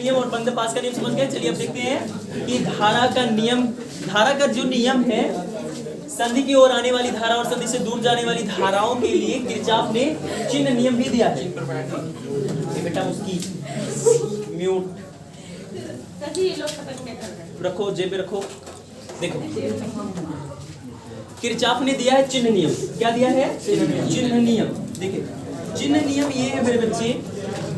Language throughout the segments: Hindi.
नियम और बंद पास का नियम समझ गए। चलिए अब देखते हैं कि धारा का जो नियम है, संधि की ओर आने वाली धारा और संधि से दूर जाने वाली धाराओं के लिए किरचॉफ ने चिन्ह नियम भी दिया है। बेटा उसकी म्यूट रखो, जेब में रखो। देखो किरचॉफ ने दिया है चिन्ह नियम। क्या दिया है? चिन्ह नियम। देखिए चिन्ह नियम ये है मेरे बच्चे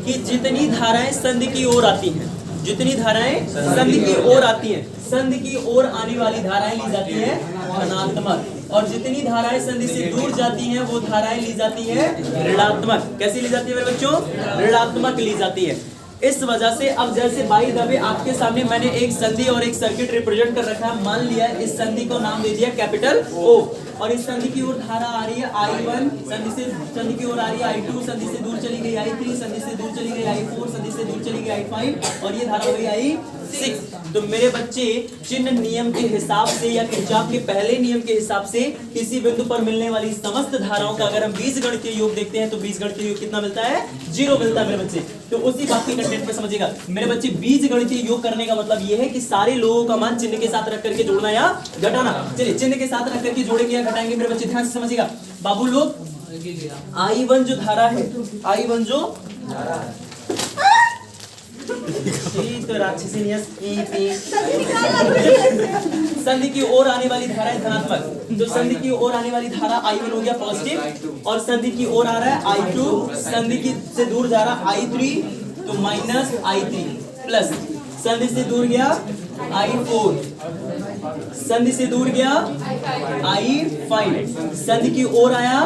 कि जितनी धाराएं संधि की ओर आती हैं, जितनी धाराएं संधि की ओर आती हैं, संधि की ओर आने वाली धाराएं ली जाती हैं धनात्मक, और जितनी धाराएं संधि से दूर जाती हैं वो धाराएं ली जाती हैं ऋणात्मक। कैसी ली जाती है मेरे बच्चों? ऋणात्मक ली जाती है। इस वजह से अब जैसे बाई द वे आपके सामने मैंने एक संधि और एक सर्किट रिप्रेजेंट कर रखा है। मान लिया इस संधि को नाम दे दिया कैपिटल O, और इस संधि की ओर धारा आ रही है I1, संधि की ओर आ रही है I2, संधि से दूर चली गई I3, संधि से दूर चली गई I4, संधि से दूर चली गई I5, और ये धारा हो गई I6। तो मेरे बच्चे चिन्ह नियम के हिसाब से या किरचॉफ के पहले नियम के हिसाब से किसी बिंदु पर मिलने वाली समस्त धाराओं का अगर हम बीजगणितीय योग देखते हैं तो बीजगणितीय योग कितना मिलता है? 0 मिलता है मेरे बच्चे। तो उसी बात के कंटेंट पे समझिएगा मेरे बच्चे। बीजगणितीय योग करने का मतलब ये है कि सारे लोगों का मान चिन्ह के साथ रख करके जोड़ना या घटाना। चलिए चिन्ह के साथ रख करके जोड़ेंगे या घटाएंगे मेरे बच्चे, ध्यान से समझिएगा बाबू लोग। I1 जो धारा है, I1 जो धारा है, तो राक्षसी संधि की ओर आने वाली धारा है धनात्मक, तो संधि की ओर आने वाली धारा I1 हो गया पॉजिटिव, और संधि की ओर आ रहा है I2, संधि की से दूर जा रहा है I3 तो माइनस I3, प्लस संधि से दूर गया I4, संधि से दूर गया I5, संधि की ओर आया,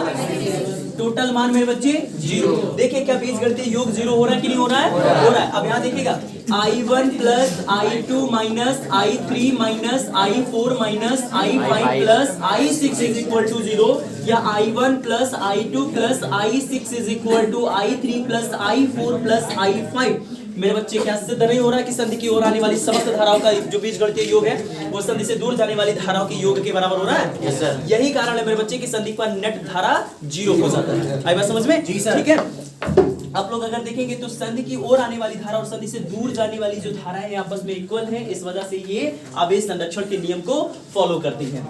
टोटल मान मेरे बच्चे 0। देखिए क्या बीजगणितीय योग 0 हो रहा है कि नहीं हो रहा है? हो रहा है। अब यहाँ देखिएगा I1 plus I2 minus I3 minus I4 minus I5 plus I6 is equal to 0, या I1 plus I2 plus I6 is equal to I3 plus I4 plus I5। मेरे बच्चे क्या सिद्ध नहीं हो रहा है कि संधि की ओर आने वाली समस्त धाराओं का जो बीजगणितीय योग है वो संधि से दूर जाने वाली धाराओं के योग के बराबर हो रहा है? Yes sir. यही कारण है मेरे बच्चे कि संधि का नेट धारा 0 हो जाता है। आई बात समझ में? जी सर। ठीक है, आप लोग अगर देखेंगे तो संधि की ओर आने वाली धारा और संधि से दूर जाने वाली जो धारा है आपस में इक्वल है, इस वजह से ये आवेश संरक्षण के नियम को फॉलो करती है।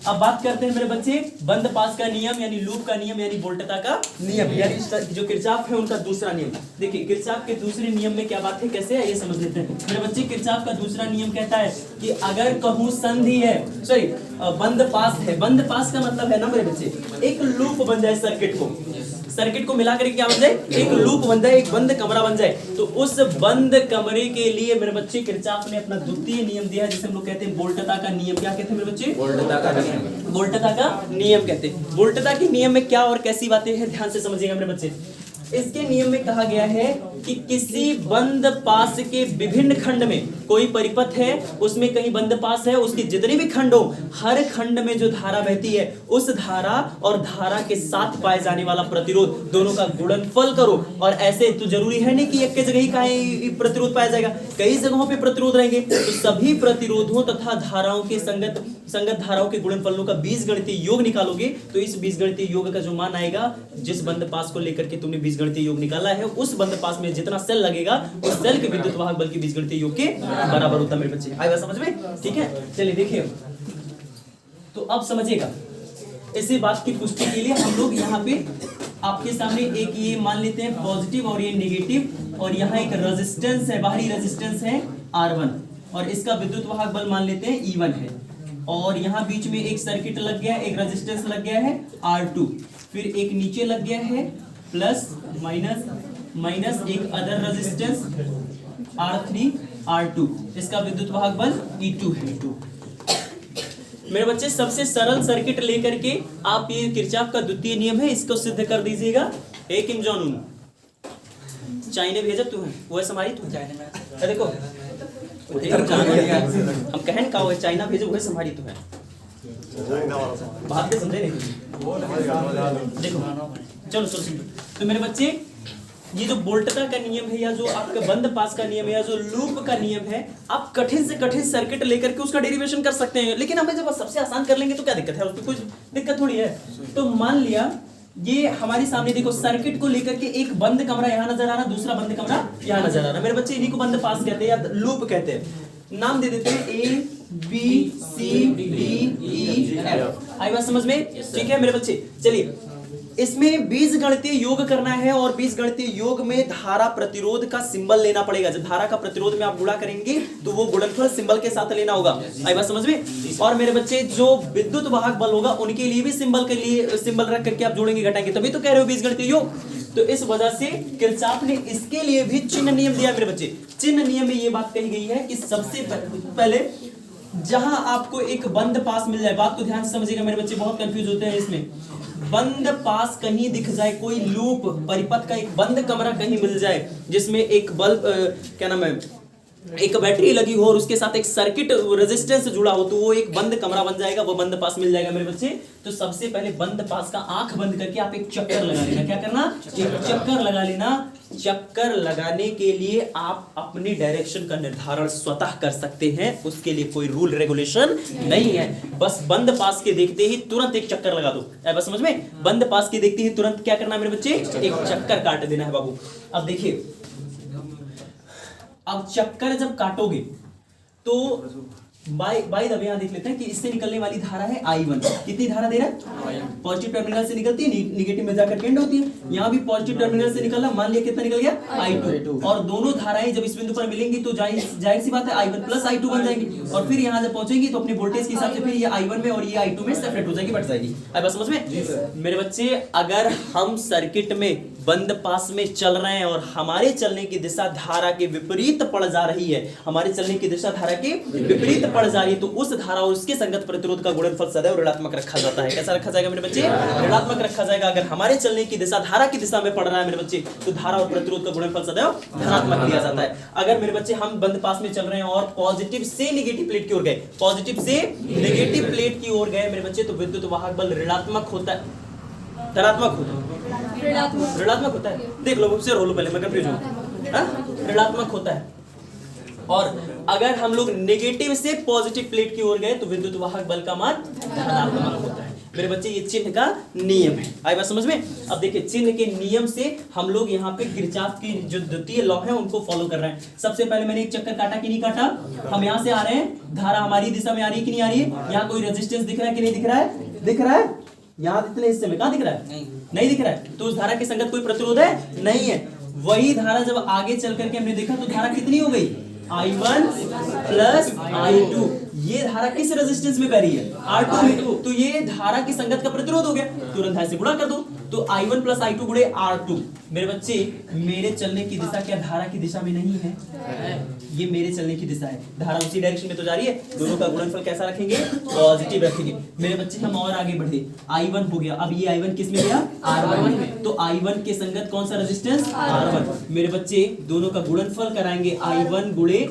अब बात करते हैं मेरे बच्चे बंद पास का नियम यानी लूप का नियम यानी वोल्टता का नियम, यानी जो किरचॉफ है उनका दूसरा नियम। देखिए किरचॉफ के दूसरे नियम में क्या बात है, कैसे है ये समझ लेते हैं मेरे बच्चे। किरचॉफ का दूसरा नियम कहता है कि अगर कहूं संधि है, सॉरी बंद पास है, बंद पास का मतलब है ना मेरे बच्चे एक लूप बन जाए, सर्किट को मिलाकर क्या बन जाए? एक लूप बन जाए, एक बंद कमरा बन जाए। तो उस बंद कमरे के लिए मेरे बच्चे किरचॉफ ने अपना द्वितीय नियम दिया जिसे हम लोग कहते हैं वोल्टता का नियम। क्या कहते हैं मेरे बच्चे? वोल्टता का नियम। वोल्टता का नियम कहते हैं। वोल्टता के नियम में क्या और कैसी बातें हैं ध्यान से समझिएगा मेरे बच्चे। इसके नियम में कहा गया है कि किसी बंद पास के विभिन्न खंड में कोई परिपथ है, उसमें कहीं बंद पास है, उसके जितने भी खंड हो हर खंड में जो धारा बहती है उस धारा और धारा के साथ पाए जाने वाला प्रतिरोध दोनों का गुणनफल करो। और ऐसे तो जरूरी है नहीं कि एक जगह ही का प्रतिरोध पाया जाएगा, कई जगहों पे प्रतिरोध रहेंगे। तो सभी प्रतिरोधों तथा धाराओं के संगत धाराओं के गुणनफलों का बीजगणितीय योग निकालोगे तो इस बीजगणितीय योग का जो मान आएगा, जिस बंद पास को लेकर के तुमने बीजगणितीय योग निकाला है उस बंद पास में जितना सेल लगेगा उस सेल के विद्युत वाहक बल के बीजगणितीय योग के बराबर होता है मेरे बच्चे। आएगा समझ में? ठीक है, चलिए देखिए तो अब समझिएगा। इसी बात की पुष्टि के लिए हम लोग यहाँ पे आपके सामने एक ये मान लेते हैं पॉजिटिव और ये नेगेटिव, और यहाँ एक रेजिस्टेंस है, बाहरी रेजिस्टेंस है R1 और इसका विद्युत वाहक बल मान लेते हैं E1 है, और यहाँ बीच में एक सर्किट लग गया, एक रेजिस्टेंस लग गया है R2, फिर एक नीचे लग गया है प्लस माइनस एक अदर रेजिस्टेंस R3 R2, इसका विद्युत वाहक बल E2 है। मेरे बच्चे सबसे सरल सर्किट लेकर के आप ये किरचॉफ का द्वितीय नियम है इसको सिद्ध कर दीजिएगा। किम जॉन उन चाइना भेजा तू है वो समारी तू चाइना देखो हम कहन का वो चाइना भेजे वो संभारी तू है बात के समझे नहीं देखो चलो चलो। तो मेरे बच्चे ये जो वोल्टता का नियम है या जो आपका बंद पास का नियम है या जो लूप का नियम है, आप कठिन से कठिन सर्किट लेकर के उसका डेरिवेशन कर सकते हैं, लेकिन हमें जब सबसे आसान कर लेंगे तो क्या दिक्कत है, उसमें कुछ दिक्कत थोड़ी है। तो मान लिया ये हमारे सामने देखो सर्किट को लेकर के एक बंद कमरा यहाँ नजर आ रहा, दूसरा बंद कमरा यहाँ नजर आ रहा। मेरे बच्चे इन्हीं को बंद पास कहते हैं या लूप कहते हैं। नाम दे देते हैं A B C D E F। आई बात समझ में? ठीक है मेरे बच्चे, चलिए इसमें बीजगणितीय योग करना है और बीजगणितीय योग में धारा प्रतिरोध का सिंबल लेना पड़ेगा। जब धारा का प्रतिरोध में आप गुणा करेंगे तो वो गुणनफल सिंबल के साथ लेना होगा। आई बात समझ में? और मेरे बच्चे जो विद्युत वाहक बल होगा उनके लिए भी सिंबल के लिए सिंबल रख करके आप जोड़ेंगे घटाएंगे, तभी तो कह रहे हो बीजगणितीय योग। तो इस वजह से किरचॉफ ने इसके लिए भी चिन्ह नियम दिया। मेरे बच्चे चिन्ह नियम में ये बात कही गई है कि सबसे पहले जहां आपको एक बंद पास मिल जाए, बात को ध्यान से समझिएगा मेरे बच्चे, बहुत कंफ्यूज होते हैं इसमें। बंद पास कहीं दिख जाए, कोई लूप परिपथ का एक बंद कमरा कहीं मिल जाए जिसमें एक बल्ब क्या नाम है, एक बैटरी लगी हो और उसके साथ एक सर्किट रेजिस्टेंस जुड़ा हो, तो वो एक बंद कमरा बन जाएगा, वो बंद पास मिल जाएगा मेरे बच्चे। तो सबसे पहले बंद पास का आंख बंद करके आप एक चक्कर लगा लेना। क्या करना? एक चक्कर लगा लेना। चक्कर लगाने के लिए आप अपनी डायरेक्शन का निर्धारण स्वतः कर सकते हैं, उसके लिए कोई रूल रेगुलेशन नहीं है। बस बंद पास के देखते ही तुरंत एक चक्कर लगा दो। बस समझ में? बंद पास के देखते ही तुरंत क्या करना है मेरे बच्चे? एक चक्कर काट देना है बाबू। अब देखिए, अब चक्कर जब काटोगे तो बाय द वे यहां देख लेते हैं कि इससे निकलने वाली धारा है I1। कितनी धारा दे रहा है? पॉजिटिव टर्मिनल से निकलती है, निगेटिव में जाकर एंड होती है। यहां भी पॉजिटिव टर्मिनल से निकला, मान लिया कितना निकल गया? I2। और दोनों धाराएं जब इस बिंदु पर मिलेंगी तो जाहिर सी बात है I1 प्लस I2 बन जाएगी, और फिर यहां जब पहुंचेंगी तो अपने वोल्टेज के हिसाब से फिर ये I1 में और ये I2 में सेपरेट हो जाएगी, बढ़ जाएगी। अब समझ में मेरे बच्चे? अगर हम सर्किट में बंद पास में चल रहे हैं और हमारे चलने की दिशा धारा के विपरीत पड़ जा रही है, हमारे चलने की दिशा धारा के विपरीत पड़ जा रही है, तो उस धारा और उसके संगत प्रतिरोध का गुणनफल सदैव ऋणात्मक रखा जाता है। कैसा रखा जाएगा मेरे बच्चे? ऋणात्मक रखा जाएगा। अगर हमारे चलने की दिशा धारा की दिशा में पड़ रहा है मेरे बच्चे, तो धारा और प्रतिरोध का गुणनफल सदैव धनात्मक दिया जाता है। अगर मेरे बच्चे हम बंद पास में चल रहे हैं और पॉजिटिव से नेगेटिव प्लेट की ओर गए, पॉजिटिव से नेगेटिव प्लेट की ओर गए मेरे बच्चे, तो विद्युत वाहक बल ऋणात्मक होता है, धनात्मक होता है, ऋणात्मक होता है। देख लो मुझसे रोलो पहले, मैं कंफ्यूज हूं। ऋणात्मक होता है। और अगर हम लोग नेगेटिव से पॉजिटिव प्लेट की ओर गए तो विद्युत वाहक बल का मान धनात्मक होता है। मेरे बच्चे ये चिन्ह का नियम है। आई बात समझ में? अब देखिए चिन्ह के नियम से हम लोग यहाँ पे किरचॉफ की जो द्वितीय लॉ है उनको फॉलो कर रहे हैं। सबसे पहले मैंने एक चक्कर काटा कि नहीं काटा? हम यहाँ से आ रहे हैं, धारा हमारी दिशा में आ रही है कि नहीं आ रही है? यहाँ कोई रेजिस्टेंस दिख रहा है कि नहीं दिख रहा है? दिख रहा है। यहाँ इतने हिस्से में कहाँ दिख रहा है? नहीं दिख रहा है। तो उस धारा के संगत कोई प्रतिरोध है? नहीं है। वही धारा जब आगे चल करके हमने देखा तो धारा कितनी हो गई? I1 plus I2। ये धारा किस रेजिस्टेंस में बह रही है? R2 में। तो ये धारा की संगत का प्रतिरोध हो गया, तुरंत ऐसे गुणा कर दो, तो I1 प्लस I2 गुणे R2। मेरे बच्चे मेरे चलने की दिशा क्या धारा की दिशा में नहीं है? ये मेरे चलने की दिशा है, धारा उसी डायरेक्शन में तो जा रही है। दोनों का गुणनफल कैसा रखेंगे? पॉजिटिव रखेंगे। मेरे बच्चे हम और आगे बढ़े, I1 हो गया। अब ये I1 किस में गया? R1 में। तो I1 के संगत कौन सा रेजिस्टेंस? R1। मेरे बच्चे दोनों का गुणनफल कराएंगे I1 गुणे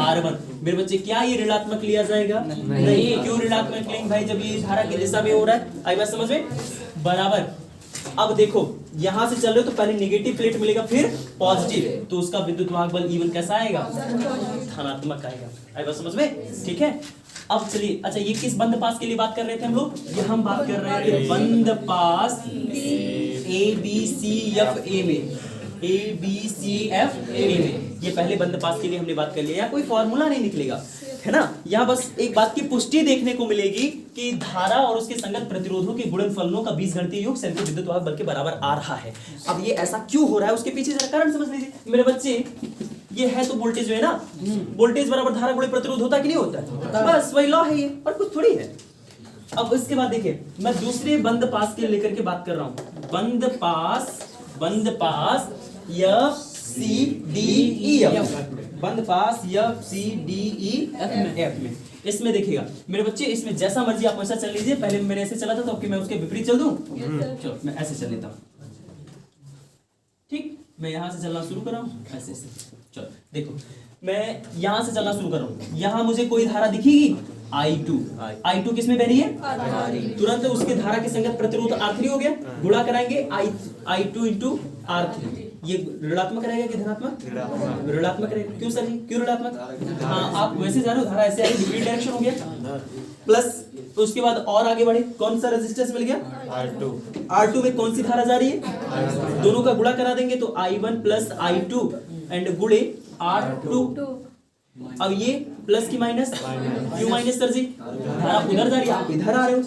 R1। मेरे बच्चे क्या ये ऋणात्मक लिया जाएगा? नहीं। क्यों ऋणात्मक लेंगे भाई? जब ये धारा की दिशा में हो रहा है। आई बात समझ में? बराबर। अब देखो यहां से चल रहे हो तो पहले नेगेटिव प्लेट मिलेगा फिर पॉजिटिव, तो उसका विद्युत वाहक बल E1 कैसा आएगा? धनात्मक आएगा। आई बात समझ में? ठीक है। अब चलिए, अच्छा ये किस बंद पास के लिए बात कर रहे थे हम लोग? ये हम बात कर रहे थे बंद पास ABCFA में, ABCFA में। ये पहले बंद पास के लिए हमने बात कर लिया। यहाँ कोई फॉर्मूला नहीं निकलेगा, है ना? यहाँ बस एक बात की पुष्टि देखने को मिलेगी कि धारा और उसके संगत प्रतिरोधों के गुणनफलों का बीजगणितीय योग संयुक्त विद्युत वाहक बल के बराबर आ रहा है। अब ये ऐसा क्यों हो रहा है उसके पीछे जरा कारण समझ लीजिए मेरे बच्चे। ये है तो वोल्टेज जो है ना, वोल्टेज बराबर धारा गुणे प्रतिरोध होता है कि नहीं होता है? बस वही लॉ है ये, और कुछ थोड़ी है। अब इसके बाद देखिए मैं दूसरे बंद पास के लेकर के बात कर रहा हूं। बंद पास FCDEF, बंद पास FCDEF में। इसमें देखिएगा मेरे बच्चे, इसमें जैसा मर्जी आप वैसा चल लीजिए। पहले मैंने ऐसे चला था तो मैं उसके विपरीत चल दूं? चलो मैं ऐसे चल लेता हूं। ठीक, मैं यहां से चलना शुरू कर रहा हूं, ऐसे ऐसे। चलो देखो मैं यहां से चलना शुरू कर रहा हूं। यहां मुझे कोई धारा दिखेगी? I2 किस में बह रही है? तुरंत उसके धारा के संगत प्रतिरोध R3 हो गया, गुणा कराएंगे I2 इंटू R3। ये ऋणात्मक रहेगा कि धनात्मक? ऋणात्मक रहेगा। क्यों सर जी, क्यों ऋणात्मक? हाँ, आप वैसे जा रहे हो, धारा ऐसे आ रही, विपरीत डायरेक्शन हो गया। प्लस तो उसके बाद और आगे बढ़े, कौन सा रेजिस्टेंस मिल गया? R2 में कौन सी धारा जा रही है? दोनों का गुणा करा देंगे तो I1 प्लस I2 एंड गुणे R2। अब ये प्लस की माइनस, क्यों माइनस सर जी? धारा उधर जा रही है, आप इधर आ रहे हो।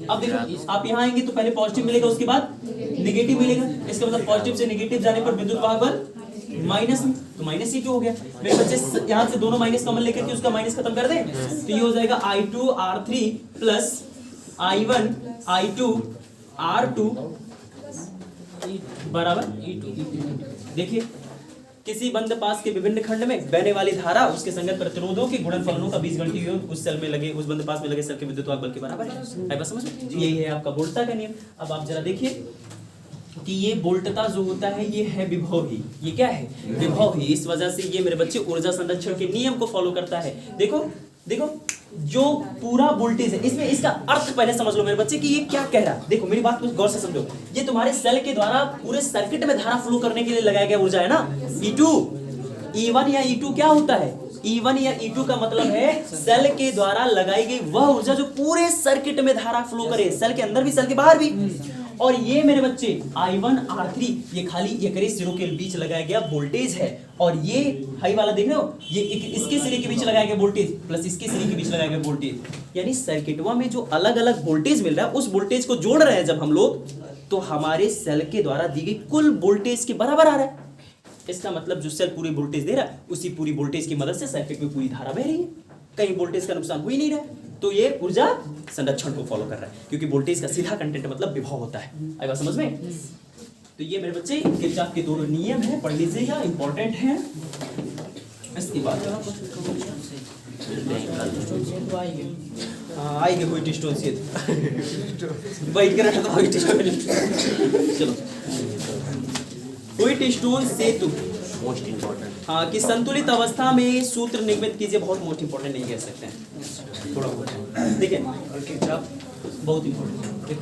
अब देखो, आप यहाँ आएंगे तो पहले पॉजिटिव मिलेगा, उसके बाद नेगेटिव मिलेगा। इसका मतलब पॉजिटिव से नेगेटिव जाने पर विद्युत वाहक बल माइनस में, तो माइनस ही क्यों हो गया? मेरे बच्चे यहाँ से दोनों माइनस कॉमन लेकर के उसका माइनस खत्म कर दें, तो ये हो जाएगा I2 R3 plus I1 I2 R2 बराबर E2। देखिए, किसी बंद पास के विभिन्न खंड में बहने वाली धारा उसके संगत प्रतिरोधों के गुणनफलों का बीजगणितीय योग उस सेल में लगे, उस बंद पास में लगे सेल के विद्युत वाहक बल के बराबर है। बस समझ में? यही है आपका वोल्टता का नियम। अब आप जरा देखिए कि ये वोल्टता जो होता है ये है विभव ही। ये क्या है? विभव ही। इस वजह से ये मेरे बच्चे ऊर्जा संरक्षण के नियम को फॉलो करता है। देखो देखो, जो पूरा वोल्टेज है इसमें, इसका अर्थ पहले समझ लो मेरे बच्चे कि ये क्या कह रहा है। देखो मेरी बात को गौर से समझो, ये तुम्हारे सेल के द्वारा पूरे सर्किट में धारा फ्लो करने के लिए लगाया गया ऊर्जा है ना, E2। E1 या E2 क्या होता है? E1 या E2 का मतलब है सेल के द्वारा लगाई गई वह ऊर्जा जो पूरे सर्किट में धारा फ्लो करे, सेल के अंदर भी सेल के बाहर भी। और ये मेरे बच्चे I1 R3 ये खाली ये करे सिरों के बीच लगाया गया वोल्टेज है। और ये हाई वाला देख रहे हो, ये इसके सिरे के बीच लगाया गया वोल्टेज प्लस इसके सिरे के बीच लगाया गया वोल्टेज, यानी सर्किटवा में जो अलग अलग वोल्टेज मिल रहा है उस वोल्टेज को जोड़ रहे हैं जब हम लोग, तो हमारे सेल के द्वारा दी गई कुल वोल्टेज के बराबर आ रहा है। इसका मतलब जो सेल पूरी वोल्टेज दे रहा है उसी पूरी वोल्टेज की मदद से सर्किट में पूरी धारा बह रही है, कहीं वोल्टेज का नुकसान हो ही नहीं रहा है। तो ये ऊर्जा संरक्षण को फॉलो कर रहा है, क्योंकि वोल्टेज का सीधा कंटेंट मतलब विभव होता है। आई बात समझ में? तो ये मेरे बच्चे किरचॉफ के दोनों नियम है, पढ़ लीजिएगा, इंपॉर्टेंट है। इसके बाद आएंगे व्हाइट स्टोन से वाइट कर रहा था, व्हाइट स्टोन। चलो, व्हाइट स्टोन सेतु मोस्ट इंपॉर्टेंट। हाँ, कि संतुलित अवस्था में सूत्र निर्मित कीजिए। बहुत मोस्ट इंपॉर्टेंट नहीं कह सकते हैं, थोड़ा बहुत देखिए, बहुत इंपॉर्टेंट।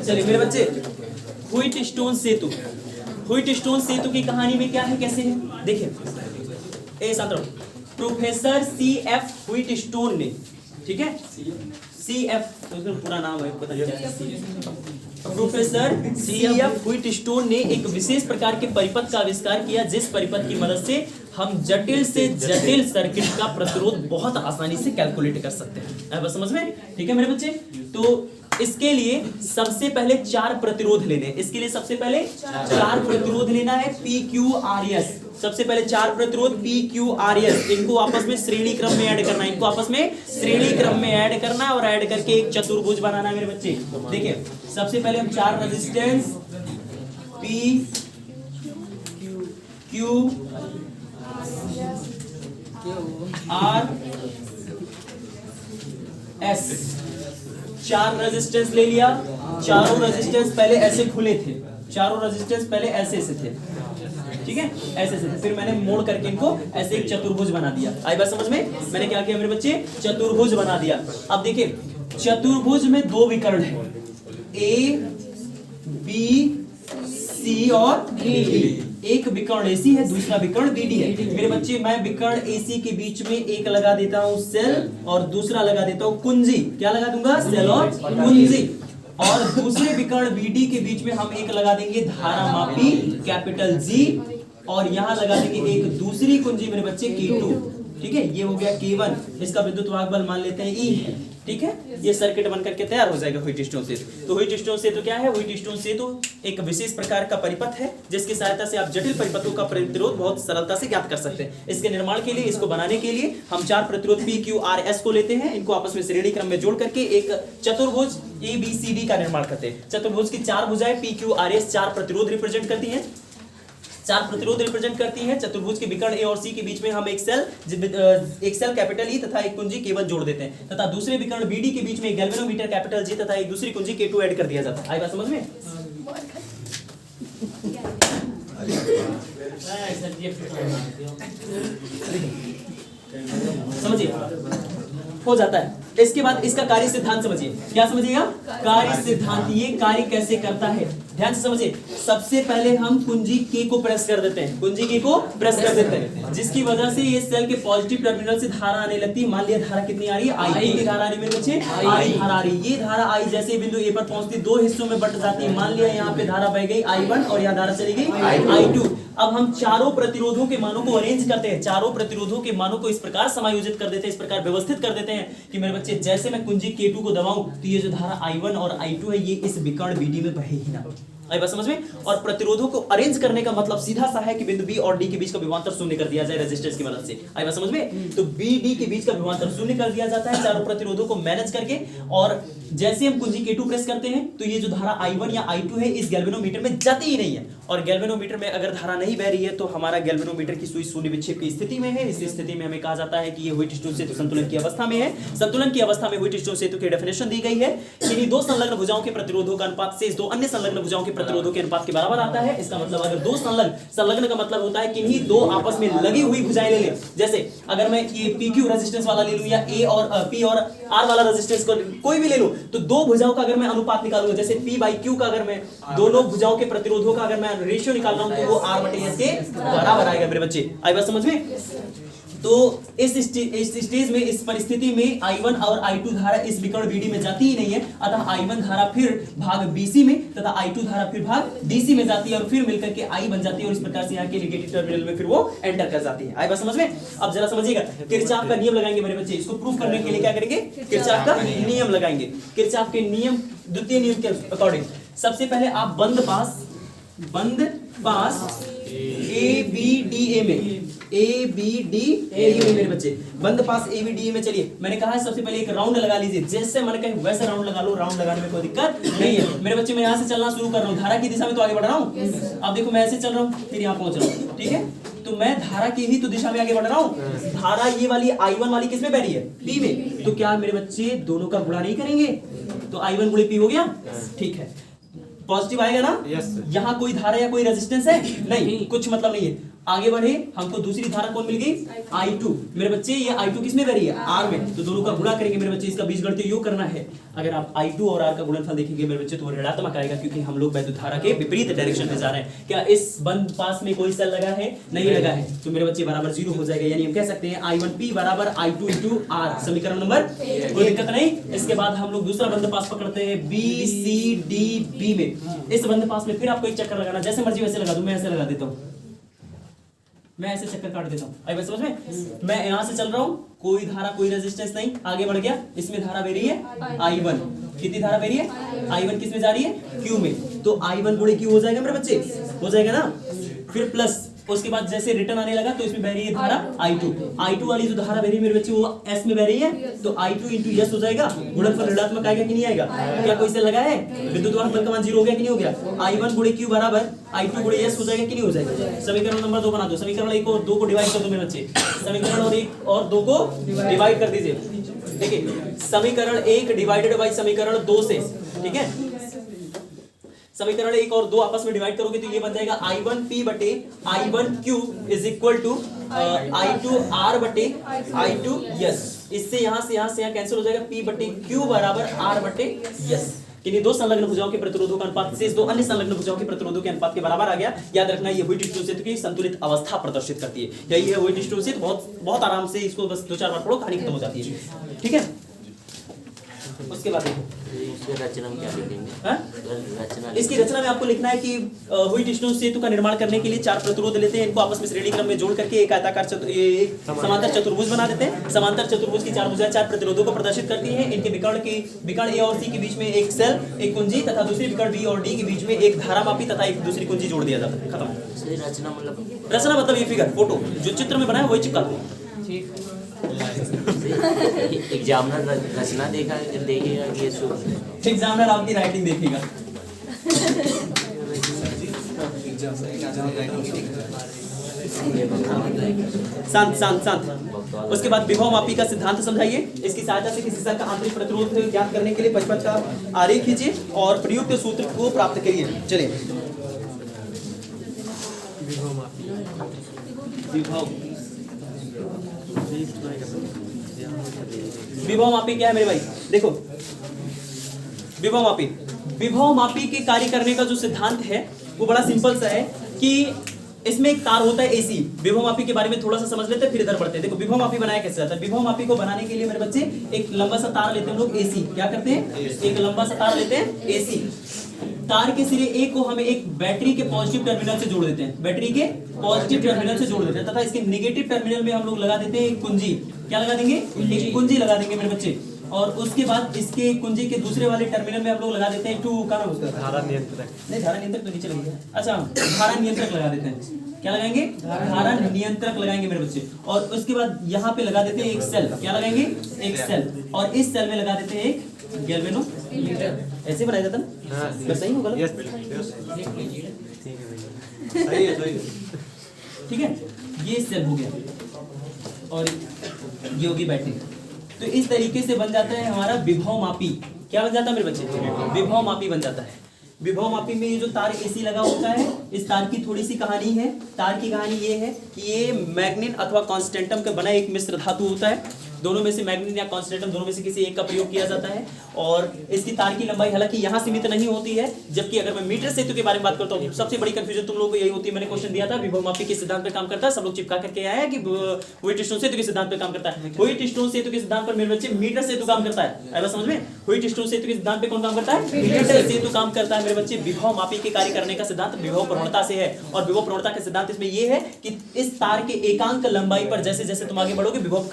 चलिए मेरे बच्चे, व्हाइट स्टोन सेतु, व्हाइट स्टोन सेतु की कहानी में क्या है, कैसे है? देखिए ए साथ प्रोफेसर CF व्हाइट स्टोन ने, ठीक है, CF तो पूरा नाम है पता नहीं, प्रोफेसर CF व्हाइट स्टोन ने एक विशेष प्रकार के परिपथ का आविष्कार किया, जिस परिपथ की मदद से हम जटिल से जटिल सर्किट का प्रतिरोध बहुत आसानी से कैलकुलेट कर सकते हैं। बस समझ में? ठीक है मेरे बच्चे। तो इसके लिए सबसे पहले 4 प्रतिरोध लेने, इसके लिए सबसे पहले 4 प्रतिरोध लेना है, PQRS। सबसे पहले 4 प्रतिरोध PQRS, इनको आपस में श्रेणी क्रम में ऐड करना है, इनको आपस में श्रेणी क्रम में ऐड करना है और ऐड करके एक चतुर्भुज बनाना है मेरे बच्चे। देखिए सबसे पहले हम 4 resistance P Q R S 4 resistance ले लिया। चारों रेजिस्टेंस पहले ऐसे खुले थे, चारों रेजिस्टेंस पहले ऐसे से थे, ठीक है, ऐसे से थे। फिर मैंने मोड़ करके इनको ऐसे एक चतुर्भुज बना दिया। आई बात समझ में? मैंने क्या किया मेरे बच्चे? चतुर्भुज बना दिया। अब देखिए चतुर्भुज में 2 विकर्ण है, A B C और D। एक विकर्ण AC है, दूसरा विकर्ण BD है। मेरे बच्चे मैं विकर्ण AC के बीच में एक लगा देता हूँ सेल और दूसरा लगा देता हूँ कुंजी। क्या लगा दूंगा? सेल और कुंजी। और दूसरे विकर्ण BD के बीच में हम एक लगा देंगे धारा मापी कैपिटल G और यहाँ लगा देंगे एक दूसरी कुंजी मेरे बच्चे K2। ठीक है, ये हो गया K1। इसका विद्युत वाहक बल मान लेते हैं E, ठीक है। ये सर्किट बन करके तैयार हो जाएगा व्हाइट स्टोन सेतु। तो व्हाइट स्टोन सेतु क्या है? व्हाइट स्टोन सेतु एक विशेष प्रकार का परिपथ है जिसकी सहायता से आप जटिल परिपथों का प्रतिरोध बहुत सरलता से ज्ञात कर सकते हैं। इसके निर्माण के लिए, इसको बनाने के लिए हम 4 प्रतिरोध PQRS को लेते हैं, इनको आपस में श्रेणी क्रम में जोड़ करके एक चतुर्भुज ABCD का निर्माण करते हैं। चतुर्भुज की 4 भुजाएं PQRS 4 प्रतिरोध रिप्रेजेंट करती हैं, 4 प्रतिरोध रिप्रेजेंट करती है। चतुर्भुज के विकर्ण A और C के बीच में हम एक सेल कैपिटल E तथा एक कुंजी K1 जोड़ देते हैं तथा दूसरे विकर्ण BD के बीच में एक गैल्वेनोमीटर कैपिटल G तथा एक दूसरी कुंजी K2 ऐड कर दिया जाता है। आई बात समझ में? समझिए हो जाता है। इसके बाद इसका कार्य सिद्धांत समझिए, क्या समझिएगा? कार्य सिद्धांत। ये कार्य कैसे करता है ध्यान से समझिए। सबसे पहले हम कुंजी के को प्रेस कर देते हैं, कुंजी के को प्रेस कर देते हैं, जिसकी वजह से ये सेल के पॉजिटिव टर्मिनल से धारा आने लगती है। मान लिया धारा कितनी आ रही है? आई की धारा आ रही है मेरे बच्चे, आई धारा आ रही है। ये धारा आई जैसे बिंदु ए पर पहुंचती दो हिस्सों में बट जाती है। मान लिया यहाँ पे धारा बह गई I1 और यहाँ धारा चली गई I2। अब हम चारों प्रतिरोधों के मानों को अरेंज करते हैं, चारों प्रतिरोधों के मानों को इस प्रकार समायोजित कर देते हैं, इस प्रकार व्यवस्थित कर देते हैं कि मेरे बच्चे जैसे मैं कुंजी K2 को दबाऊं तो ये जो धारा I1 और I2 है ये इस विकर्ण BD में बहे ही ना। आई बात समझ में? और प्रतिरोधों को अरेंज करने का मतलब सीधा सा है कि बिंदु बी और डी के बीच का विभवांतर शून्य कर दिया जाए रेजिस्टेंस की मदद से। आई बात समझ में? तो बी डी के बीच का विभवांतर शून्य कर दिया जाता है चारों प्रतिरोधों को मैनेज करके। और जैसे हम कुंजी K2 प्रेस करते हैं तो ये जो धारा I1 या I2 है इस गैल्वेनोमीटर में जाती ही नहीं है। और गैल्वेनोमीटर में अगर धारा नहीं बह रही है तो हमारा गैल्वेनोमीटर की सुई शून्य विक्षेप की स्थिति में है। इस स्थिति में हमें कहा जाता है कि ये व्हिटस्टोन सेतु संतुलन की अवस्था में है। संतुलन की अवस्था में व्हिटस्टोन सेतु की डेफिनेशन दी गई है कि इन दो संलग्न भुजाओं के प्रतिरोधों का अनुपात से दो अन्य संलग्न भुजाओं के प्रतिरोधों के अनुपात के बराबर आता है। इसका मतलब अगर दो संलग्न का मतलब होता है कि इन्हीं दो आपस में लगी हुई भुजाएं ले लें। जैसे अगर मैं ये PQ रेजिस्टेंस वाला ले लूं या A और P और R वाला रेजिस्टेंस कोई भी ले लूं तो दो भुजाओं का अगर मैं अनुपात निकालूंगा, जैसे P/Q का अगर मैं दोनों भुजाओं के प्रतिरोधों का अगर मैं रेशियो निकाल रहा हूं तो वो R/S के बराबर आएगा मेरे बच्चे। आई बात समझ में? तो इस स्टेज में इस परिस्थिति में I1 और I2 धारा इस विकर्ण BD में जाती ही नहीं है। अतः I1 धारा फिर भाग BC में तथा I2 धारा फिर भाग DC में जाती है और फिर मिलकर के I बन जाती है और इस प्रकार से यहाँ के नेगेटिव टर्मिनल में फिर वो एंटर कर जाती है। आई बात समझ में? अब जरा समझिएगा, किरचॉफ का नियम लगाएंगे मेरे बच्चे। इसको प्रूव करने के लिए क्या करेंगे? किरचॉफ का नियम लगाएंगे। किरचॉफ के नियम द्वितीय नियम के अकॉर्डिंग सबसे पहले आप बंद पास ABDA में ABDA में मेरे बच्चे बंद पास ABDA में चलिए। मैंने कहा है सबसे पहले एक राउंड लगा लीजिए, जैसे मैंने कहा वैसे राउंड लगा लो। राउंड लगाने में कोई दिक्कत नहीं है मेरे बच्चे। मैं यहाँ से चलना शुरू कर रहा हूँ, धारा की दिशा में तो आगे बढ़ रहा हूँ। अब देखो मैं ऐसे चल रहा हूँ फिर यहाँ पहुंच रहा हूँ, ठीक है? तो मैं धारा की ही तो दिशा में आगे बढ़ रहा हूँ। धारा ये वाली I1 वाली किसमें बह रही है? P में। तो क्या मेरे बच्चे दोनों का गुणा नहीं करेंगे? तो I1 गुणे P हो गया, ठीक है। पॉजिटिव आएगा ना? यहाँ कोई धारा या कोई रेजिस्टेंस है? नहीं, कुछ मतलब नहीं है। आगे बढ़े, हमको दूसरी धारा कौन मिल गई? I2 मेरे बच्चे। ये I2 किसमें बह रही है? R में। तो दोनों का गुणा करेंगे मेरे बच्चे, इसका बीजगणितीय योग करना है। अगर आप I2 और R का गुणनफल देखेंगे मेरे बच्चे तो वो ऋणात्मक आएगा, क्योंकि हम लोग वैद्युत धारा के विपरीत डायरेक्शन में जा रहे हैं। क्या इस बंद पास में कोई सेल लगा है? नहीं लगा है। तो मेरे बच्चे बराबर 0 हो जाएगा। यानी हम कह सकते हैं I1P बराबर I2 into R। समीकरण नंबर, कोई दिक्कत नहीं। इसके बाद हम लोग दूसरा बंद पास पकड़ते हैं BCDB में। इस बंद पास में फिर आपको एक चक्कर लगाना, जैसे मर्जी वैसे लगा दूं। मैं ऐसे लगा देता हूँ, मैं ऐसे चक्कर काट देता हूँ। आई बात समझ में? मैं यहाँ से चल रहा हूँ, कोई धारा कोई रेजिस्टेंस नहीं, आगे बढ़ गया। इसमें धारा बह रही है I1। कितनी धारा बह रही है? I1 किस में जा रही है? Q में। तो I1 गुणे Q हो जाएगा मेरे बच्चे, हो जाएगा ना? फिर प्लस, उसके बाद जैसे रिटर्न आने लगा तो इसमें बह रही है धारा I2 वाली जो धारा बह रही है मेरे बच्चे वो S में बह रही है। तो I2 into S हो जाएगा। गुणनफल ऋणात्मक आएगा कि नहीं आएगा? क्या कोई से लगा है? विद्युत वाहक बल का मान 0 हो गया कि नहीं हो गया? I1 गुणे Q बराबर I2 गुणे S हो जाएगा कि नहीं हो जाएगा? समीकरण नंबर 2 बना दो। समीकरण 1 और 2 को डिवाइड कर दो मेरे बच्चे। समीकरण 1 और 2 को डिवाइड कर दीजिए। देखिए समीकरण 1 डिवाइडेड बाई समीकरण 2 से, ठीक है? समीकरण 1 और 2 आपस में डिवाइड करोगे तो ये बन जाएगा I1P बटे I1Q is equal to I2R बटे I2S। इससे यहाँ से यहाँ कैंसिल हो जाएगा। P बटे Q बराबर R बटे S। किन्हीं दो संलग्न भुजाओं के प्रतिरोधों का अनुपात से दो अन्य संलग्न भुजाओं के प्रतिरोधों के अनुपात के बराबर आ गया। याद रखना ये व्हिटस्टोन सेतु की संतुलित अवस्था प्रदर्शित करती है। यही है व्हिटस्टोन सेतु। बहुत आराम से इसको बस 2-4 बार पढ़ो, कहानी खत्म हो जाती है, ठीक है? उसके बाद देखो रचना में क्या लिखेंगे? इसकी रचना में आपको लिखना है कि व्हिटस्टोन सेतु का निर्माण करने के लिए 4 प्रतिरोध लेते हैं, इनको आपस में श्रेणी क्रम में जोड़ करके एक आयताकार समांतर चतुर्भुज बना देते हैं। समांतर चतुर्भुज की 4 भुजाएं 4 प्रतिरोधों को प्रदर्शित करती हैं। इनके विकर्ण A और C के बीच में एक सेल, एक कुंजी तथा दूसरी विकर्ण B और D के बीच में एक धारामापी तथा एक दूसरी कुंजी जोड़ दिया जाता है। खत्म। रचना मतलब ये फिगर, फोटो जो चित्र में बना है वही चिपका दो। एग्जामिनर रचना देखेगा कि ये एग्जामिनर आपकी राइटिंग देखेगा। शांत शांत शांत। उसके बाद विभव मापी का सिद्धांत समझाइए। इसकी सहायता से किसी सेल का आंतरिक प्रतिरोध ज्ञात करने के लिए पचपच का आरेख खींचिए और प्रयुक्त सूत्र को प्राप्त करिए। चलिए विभव विभव मापी क्या है मेरे भाई? देखो विभव मापी के कार्य करने का जो सिद्धांत है वो बड़ा सिंपल सा है कि इसमें एक तार होता है एसी। विभव मापी के बारे में थोड़ा सा समझ लेते हैं फिर इधर बढ़ते हैं। देखो विभव मापी बनाया कैसे जाता है? विभव मापी को बनाने के लिए मेरे बच्चे एक लंबा सा तार लेते हैं हम लोग एसी। क्या करते हैं? एक लंबा सा तार लेते हैं एसी। तार के सिरे ए को हमें एक बैटरी के पॉजिटिव टर्मिनल से जोड़ देते हैं, बैटरी के पॉजिटिव टर्मिनल से जोड़ देते हैं तथा इसके नेगेटिव टर्मिनल में हम लोग लगा देते हैं एक कुंजी। क्या लगा देंगे? एक कुंजी लगा देंगे मेरे बच्चे। और उसके बाद इसके कुंजी के दूसरे वाले टर्मिनल में हम लोग लगा देते हैं टू का नाम उसका धारा नियंत्रक। नहीं धारा नियंत्रक तो नीचे लगेगा। अच्छा धारा नियंत्रक लगा देते हैं। क्या लगाएंगे? धारा नियंत्रक लगाएंगे मेरे बच्चे। और उसके बाद यहाँ पे लगा देते हैं एक सेल। क्या लगाएंगे? एक सेल। और इस सेल में लगा देते हैं एक गैल्वेनोमीटर। ऐसे बनाया जाता ना? बस सही होगा? सही है। ठीक है, ये सेल हो गया और ये होगी बैटरी। तो इस तरीके से बन जाता है हमारा विभव मापी। क्या बन जाता है मेरे बच्चे? विभव मापी बन जाता है। विभव मापी में ये जो तार एसी लगा होता है, इस तार की थोड़ी सी कहानी है। तार की कहानी ये है कि ये मैग्नीन अथवा कॉन्स्टेंटम का बना एक मिश्र धातु होता है। दोनों में से मैग्नीन या कॉन्स्टेंटम दोनों में से किसी एक का प्रयोग किया जाता है। और इसकी तार की लंबाई हालांकि यहाँ सीमित नहीं होती है, जबकि अगर मैं मीटर सेतु के बारे में बात करता हूँ सबसे बड़ी कंफ्यूजन तुम लोगों को यही होती है। मैंने क्वेश्चन दिया था विभव मापी के सिद्धांत पे काम करता है, सब लोग चिपका करके आया है कि व्हिटस्टोन सेतु के सिद्धांत पे काम करता है। व्हिटस्टोन सेतु के सिद्धांत पर मेरे बच्चे मीटर सेतु काम करता है। आया समझ में? व्हिटस्टोन सेतु के सिद्धांत पे कौन काम करता है? मीटर सेतु काम करता है मेरे बच्चे। विभव मापी के कार्य करने का सिद्धांत विभव प्रवणता से है। और विभव प्रवणता के सिद्धांत इसमें यह है कि इस तार के एकांक लंबाई पर जैसे जैसे तुम आगे बढ़ोगे विभव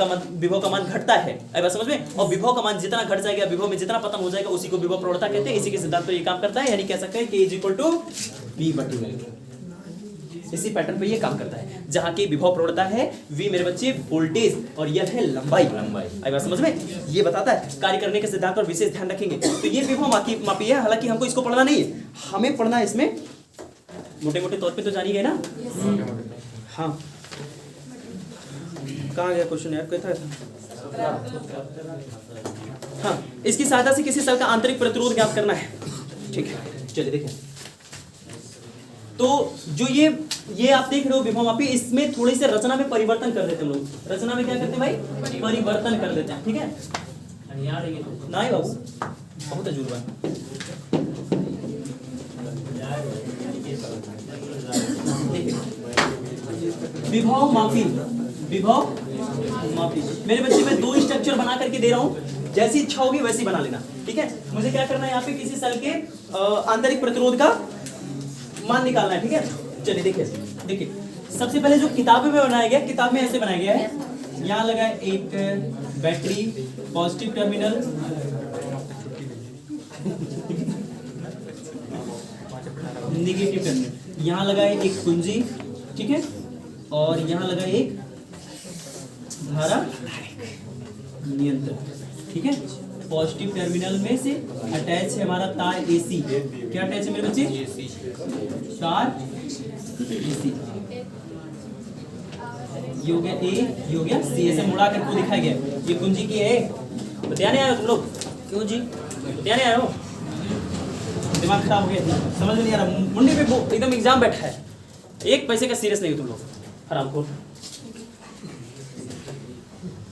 का मान घटता है। अब समझ में? और विभव का मान जितना घट जाएगा, विभव में जितना पतन हो जाएगा, उसी को विभव प्रवणता कहते हैं। इसी के सिद्धांत पर ये काम करता है। यानी कह सकते हैं कि V/L। इसी पैटर्न पे ये काम करता है, जहां की विभव प्रवणता है V मेरे बच्चे वोल्टेज और यह है लंबाई। आई बात समझ में? ये बताता है कार्य करने के सिद्धांत पर विशेष ध्यान रखेंगे। तो ये विभव मापी है। हालांकि हमको इसको पढ़ना नहीं है, हमें पढ़ना है इसमें मोटे मोटे तौर पे तो जानिए ना। हाँ कहाँ गया क्वेश्चन यार? कहता है हाँ, इसकी सहायता से किसी सेल का आंतरिक प्रतिरोध ज्ञात करना है। ठीक है, चलिए देखें। तो जो ये आप देख रहे हो विभव मापी, इसमें थोड़ी से रचना में परिवर्तन कर देते हैं हम लोग। रचना में क्या करते हैं भाई? परिवर्तन कर देते हैं। ठीक है नहीं बाबू, बहुत अजूबा। विभव मापी मेरे बच्चे मैं दो स्ट्रक्चर बना करके दे रहा हूं, जैसी इच्छा होगी वैसी बना लेना। ठीक है, मुझे क्या करना है यहाँ पे किसी सेल के आंतरिक प्रतिरोध का मान निकालना है। ठीक है, चलिए देखिए सबसे पहले जो किताब में बनाया गया, किताब में ऐसे बनाया गया है। यहाँ लगा एक battery positive terminal, negative terminal. यहाँ लगा एक कुंजी, ठीक है, और यहाँ लगा एक धारा नियंत्रक। ठीक है, पॉजिटिव टर्मिनल में से अटैच है हमारा तार एसी। क्या अटैच है मेरे बच्चे? तार एसी। ये हो गया ए, ये हो गया सी। ऐसे मुड़ा करके दिखाया गया। ये कुंजी की है। ध्यान नहीं आया तुम लोग? क्यों जी ध्यान नहीं आया हो? दिमाग खराब हो गया, समझ में नहीं आ रहा। मुंडे पे एकदम एग्जाम बैठा है, एक पैसे का सीरियस नहीं हो तुम लोग, हरामखोर।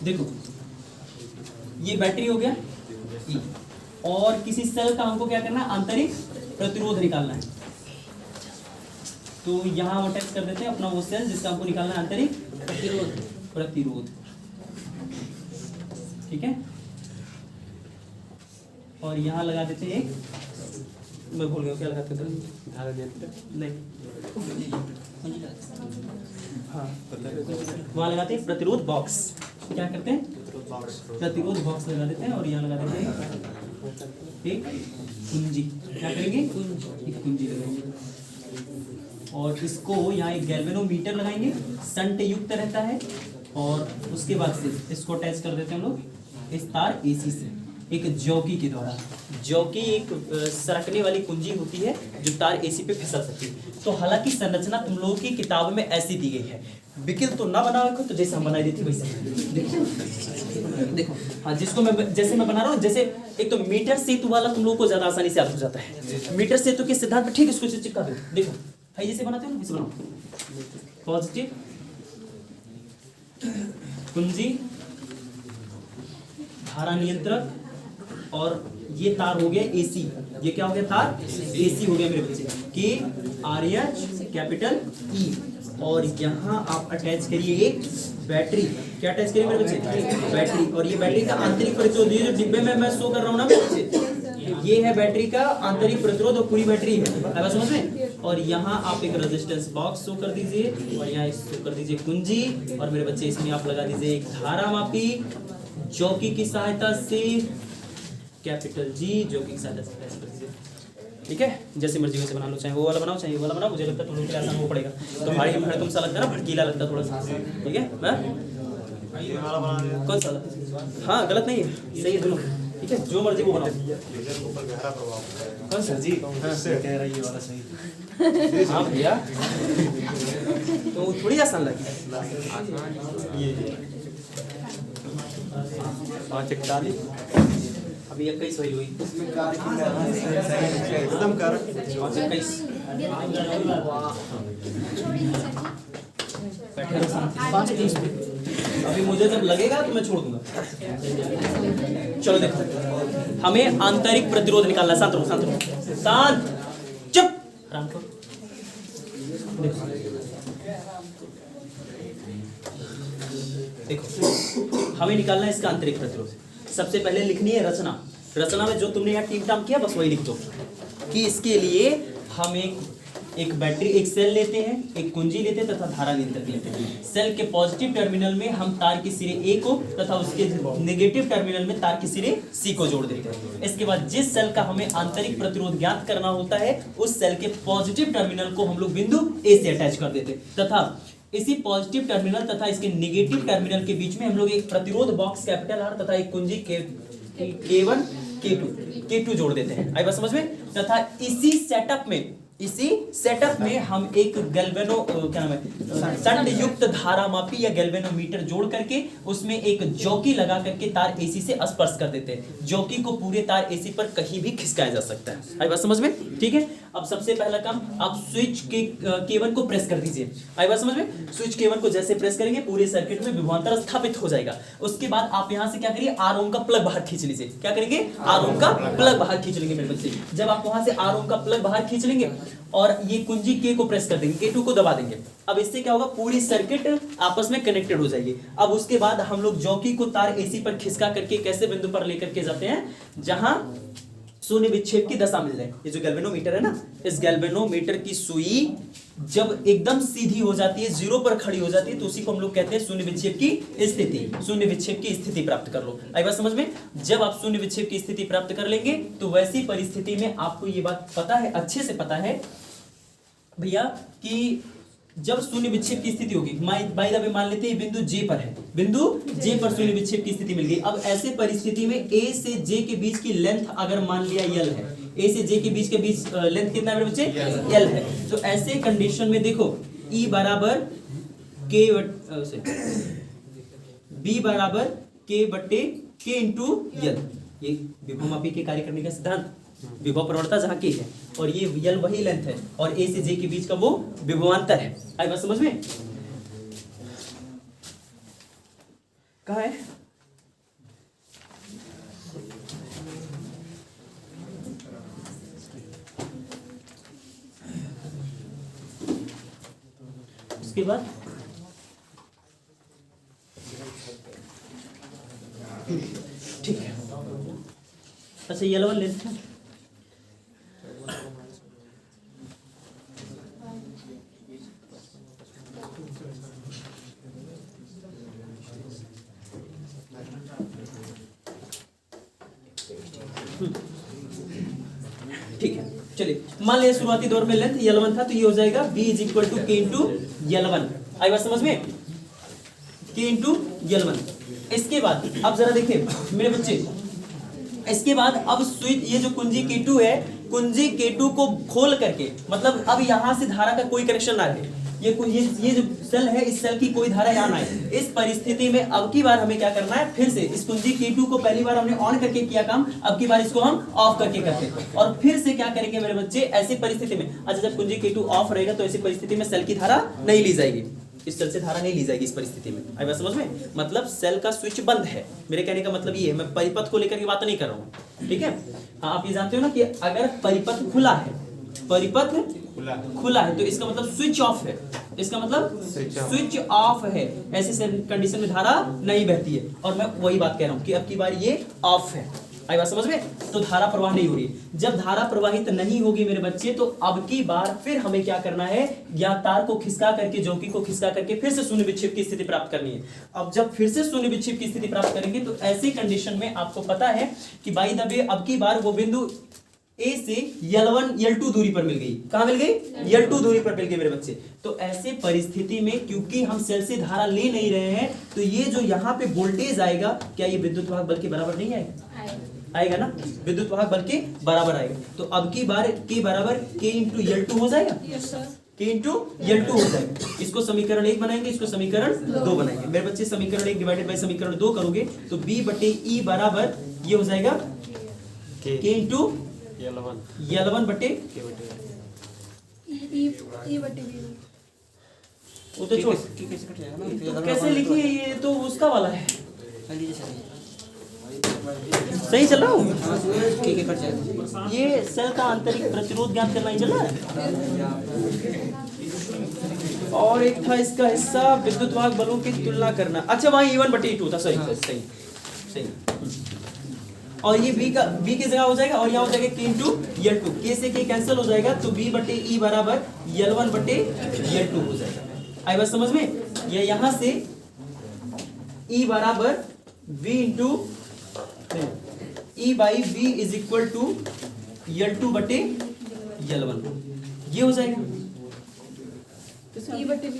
देखो ये बैटरी हो गया ई, और किसी सेल का हमको क्या करना है? आंतरिक प्रतिरोध निकालना है। तो यहाँ हम अटैच कर देते हैं अपना वो सेल जिसका हमको निकालना है आंतरिक प्रतिरोध। ठीक है, और यहाँ लगा देते हैं एक, मैं भूल गया क्या लगाते थे, धारा नहीं, हाँ वहाँ लगाते हैं प्रतिरोध बॉक्स। क्या करते हैं? प्रतिरोध बॉक्स लगा देते हैं और यहाँ लगा देते हैं एक कुंजी। क्या करेंगे? एक कुंजी लगाएंगे और इसको यहाँ एक गैल्वेनोमीटर लगाएंगे, संट युक्त रहता है। और उसके बाद से इसको अटैच कर देते हैं हम लोग इस तार एसी से एक जॉकी के द्वारा। जॉकी एक सरकने वाली कुंजी होती है जो तार एसी पे फिसल सकती है। तो हालांकि संरचना तुम लोगों की किताब में ऐसी दी गई है, बिकिल तो ना बना रखो, तो जैसे हम बनाई देती वैसे देखो। हाँ, जिसको मैं जैसे मैं बना रहा हूँ, जैसे एक तो मीटर सेतु वाला तुम लोगों को ज्यादा आसानी से याद हो जाता है। मीटर सेतु के सिद्धांत पे ठीक इसको चिपका दो। देखो भाई जैसे बनाते हो ना, इसे बनाओ। पॉजिटिव कुंजी, धारा नियंत्रक, और ये तार हो गया एसी। ये क्या हो गया? तार एसी हो गया मेरे बच्चे, के आर एच कैपिटल ई। और यहाँ आप अटैच करिए एक बैटरी। क्या अटैच करिए मेरे बच्चे? बैटरी। और ये बैटरी का आंतरिक प्रतिरोध, ये जो डिब्बे में मैं शो कर रहा हूँ ना मेरे बच्चे, ये है बैटरी का आंतरिक प्रतिरोध और पूरी बैटरी है, अब समझ में। और यहाँ आप एक रेजिस्टेंस बॉक्स शो कर दीजिए, और यहाँ शो कर दीजिए कुंजी, और मेरे बच्चे इसमें आप लगा दीजिए एक धारा मापी जॉकी की सहायता से, कैपिटल जी जॉकी की सहायता से प्रेस कर दीजिए। ठीक है, जैसे मर्जी वैसे बना लो, चाहे वो वाला बनाओ चाहे ये वाला बनाओ। मुझे लगता है थोड़ा आसान वो पड़ेगा, तो भाई भड़कम सा लगता है ना, भड़कीला लगता है थोड़ा सा। ठीक है, कौन सा? हाँ गलत नहीं है, सही है दोनों। ठीक है, जो मर्जी वो बनाओ। कौन सा जी? कह रही है वाला सही। हाँ भैया, तो थोड़ी आसान लगी। 541 अभी 21 वही हुई, एकदम कर 521। बैठे रहो 5:30 पे। अभी मुझे जब लगेगा तो मैं छोड़ दूंगा। चलो देखो, हमें आंतरिक प्रतिरोध निकालना है। शांत रहो, शांत रहो, शांत, चुप, आराम करो। देखो हमें निकालना है इसका आंतरिक प्रतिरोध। सबसे पहले लिखनी है रचना। रचना में जो तुमने यहाँ टीम टाम किया बस वही लिख दो कि इसके लिए हम एक बैटरी, एक सेल लेते हैं, एक कुंजी लेते हैं तथा धारा नियंत्रक लेते हैं। सेल के पॉजिटिव टर्मिनल में हम तार के सिरे ए को तथा उसके नेगेटिव टर्मिनल में तार के सिरे सी को जोड़ देते हैं। इसके बाद जिस सेल का हमें आंतरिक प्रतिरोध ज्ञात करना होता है उस सेल के पॉजिटिव टर्मिनल को हम लोग बिंदु ए से अटैच कर देते हैं तथा इसी पॉजिटिव टर्मिनल तथा इसके नेगेटिव टर्मिनल के बीच में हम लोग एक प्रतिरोध बॉक्स कैपिटल आर तथा एक कुंजी K1 K2 जोड़ देते हैं। आई बात समझ में। तथा इसी सेटअप में हम एक गैल्वेनो क्या नाम है संड युक्त धारा मापी या गैल्वेनोमीटर जोड़ करके उसमें एक जॉकी लगा करके तार एसी से स्पर्श कर देते हैं। जॉकी को पूरे तार एसी पर कहीं भी खिसकाया जा सकता है। आई बात समझ में। ठीक है, अब सबसे पहला काम आप स्विच के K1 को प्रेस कर दीजिए। आई बात समझ में। स्विच K1 को जैसे प्रेस करेंगे पूरे सर्किट में विभवांतर स्थापित हो जाएगा। उसके बाद आप यहां से क्या करिए, आर ओम का प्लग बाहर खींच लीजिए। क्या करेंगे, आर ओम का प्लग बाहर खींच लेंगे मेरे बच्चे। जब आप वहां से आर ओम का प्लग बाहर खींच लेंगे और ये कुंजी K को प्रेस कर देंगे, K2 को दबा देंगे। अब इससे क्या होगा, पूरी सर्किट आपस में कनेक्टेड हो जाएगी। अब उसके बाद हम लोग जॉकी को तार एसी पर खिसका करके कैसे बिंदु पर लेकर के जाते हैं जहां शून्य विक्षेप की दशा मिल जाए। ये जो गैल्वेनोमीटर है ना, इस गैल्वेनोमीटर की सुई जब एकदम सीधी हो जाती है, जीरो पर खड़ी हो जाती है, तो उसी को हम लोग कहते हैं शून्य विक्षेप की स्थिति। शून्य विक्षेप की स्थिति प्राप्त कर लो। आई बात समझ में। जब आप शून्य विक्षेप की स्थिति प्राप्त कर लेंगे तो वैसी परिस्थिति में आपको ये बात पता है, अच्छे से पता है भैया कि जब शून्य विक्षेप की स्थिति होगी, बाय द वे मान लेते हैं बिंदु J पर है, बिंदु J पर शून्य विक्षेप की स्थिति मिल गई। अब ऐसे परिस्थिति में A से J के बीच की लेंथ अगर मान लिया L है, A से J के बीच लेंथ कितना है मेरे बच्चे, L है। तो ऐसे कंडीशन में देखो E बराबर K B बराबर K बट्टे K इंटू L, ये विभवमापी के कार्य करने का सिद्धांत, विभव प्रवणता जहाँ K है और ये L वही लेंथ है और A से J के बीच का वो विभवांतर है। आई बात समझ में। कहाँ है, उसके बाद ठीक है। अच्छा ये वाला लेंथ है, ठीक है। चलिए मान लिया शुरुआती दौर में लेंथ L1 था तो ये हो जाएगा B is equal to K into L1। आई बात समझ में, K इंटू L1। इसके बाद अब जरा देखिए मेरे बच्चे, इसके बाद अब स्विच, ये जो कुंजी K2 है, कुंजी K2 को खोल करके, मतलब अब यहां से धारा का कोई कनेक्शन ना रहे, ये जो सेल है इस सेल की कोई धारा यहाँ ना आए। इस परिस्थिति में अब की बार हमें क्या करना है, फिर से इस कुंजी K2 को पहली बार हमने ऑन करके किया काम, अब की बार इसको हम ऑफ करके करते हैं। और फिर से क्या करेंगे मेरे बच्चे, ऐसी परिस्थिति में, अच्छा जब कुंजी K2 ऑफ रहेगा तो ऐसी परिस्थिति में सेल की धारा नहीं ली जाएगी। इस सेल से धारा नहीं ली जाएगी इस परिस्थिति में। आई बात समझ में? मतलब सेल का स्विच बंद है, मेरे कहने का मतलब ये है, मैं परिपथ को लेकर की बात नहीं कर रहा हूँ, ठीक है। हाँ, आप ये जानते हो ना कि अगर परिपथ खुला है, परिपथ खुला है, तो इसका मतलब स्विच ऑफ है, इसका मतलब स्विच ऑफ है, ऐसे कंडीशन में धारा नहीं बहती है। और मैं वही बात कह रहा हूँ कि अब की बार ये ऑफ है, आई बात समझ में? तो धारा प्रवाह नहीं हो रही है। जब धारा प्रवाहित नहीं होगी मेरे बच्चे, तो अब की बार फिर हमें क्या करना है, या तार को खिसका करके, चौकी को खिसका करके फिर से शून्य विक्षेप की स्थिति प्राप्त करनी है। अब जब फिर से शून्य विक्षेप की स्थिति प्राप्त करेंगे, तो ऐसी कंडीशन में आपको पता है कि बाई द वे अब की बार वो बिंदु ए से L1 L2 दूरी पर मिल गई। कहां मिल गई? L2 दूरी पर मिल गई मेरे बच्चे। तो ऐसे परिस्थिति में क्योंकि हम सेल से धारा ले नहीं रहे हैं, तो ये जो यहाँ पे वोल्टेज आएगा, क्या ये विद्युत वाहक बल के बराबर नहीं आएगा? आएगा ना, विद्युत वाहक बल के बराबर आएगा। तो अब की बार के बराबर K इंटू L2 हो जाएगा। K इंटू L2 हो जाएगा। इसको समीकरण 1 बनाएंगे, इसको समीकरण 2 बनाएंगे मेरे बच्चे। समीकरण 1 डिवाइडेड बाय समीकरण 2 करोगे तो B बटे E बराबर ये हो जाएगा K इंटू L1 बटे E बटे V। वो तो छोड़, कैसे लिखिए, ये तो उसका वाला है। सही चल रहा हूँ? ये सेल का आंतरिक प्रतिरोध ज्ञात करना ही चल रहा है। और एक था इसका हिस्सा विद्युत वाहक बलों की तुलना करना। अच्छा, वहाँ E1 बटे E2 था। सही सही सही। और ये B की जगह हो जाएगा, और यहाँ हो जाएगा K इंटू L2। K से K कैंसिल हो जाएगा, तो B बटे E बराबर L1 बटे L2 हो जाएगा। आई बात समझ में? ये यहाँ से E बराबर V into E by V is equal to L2 बटे L1, ये हो जाएगा। E बटे V।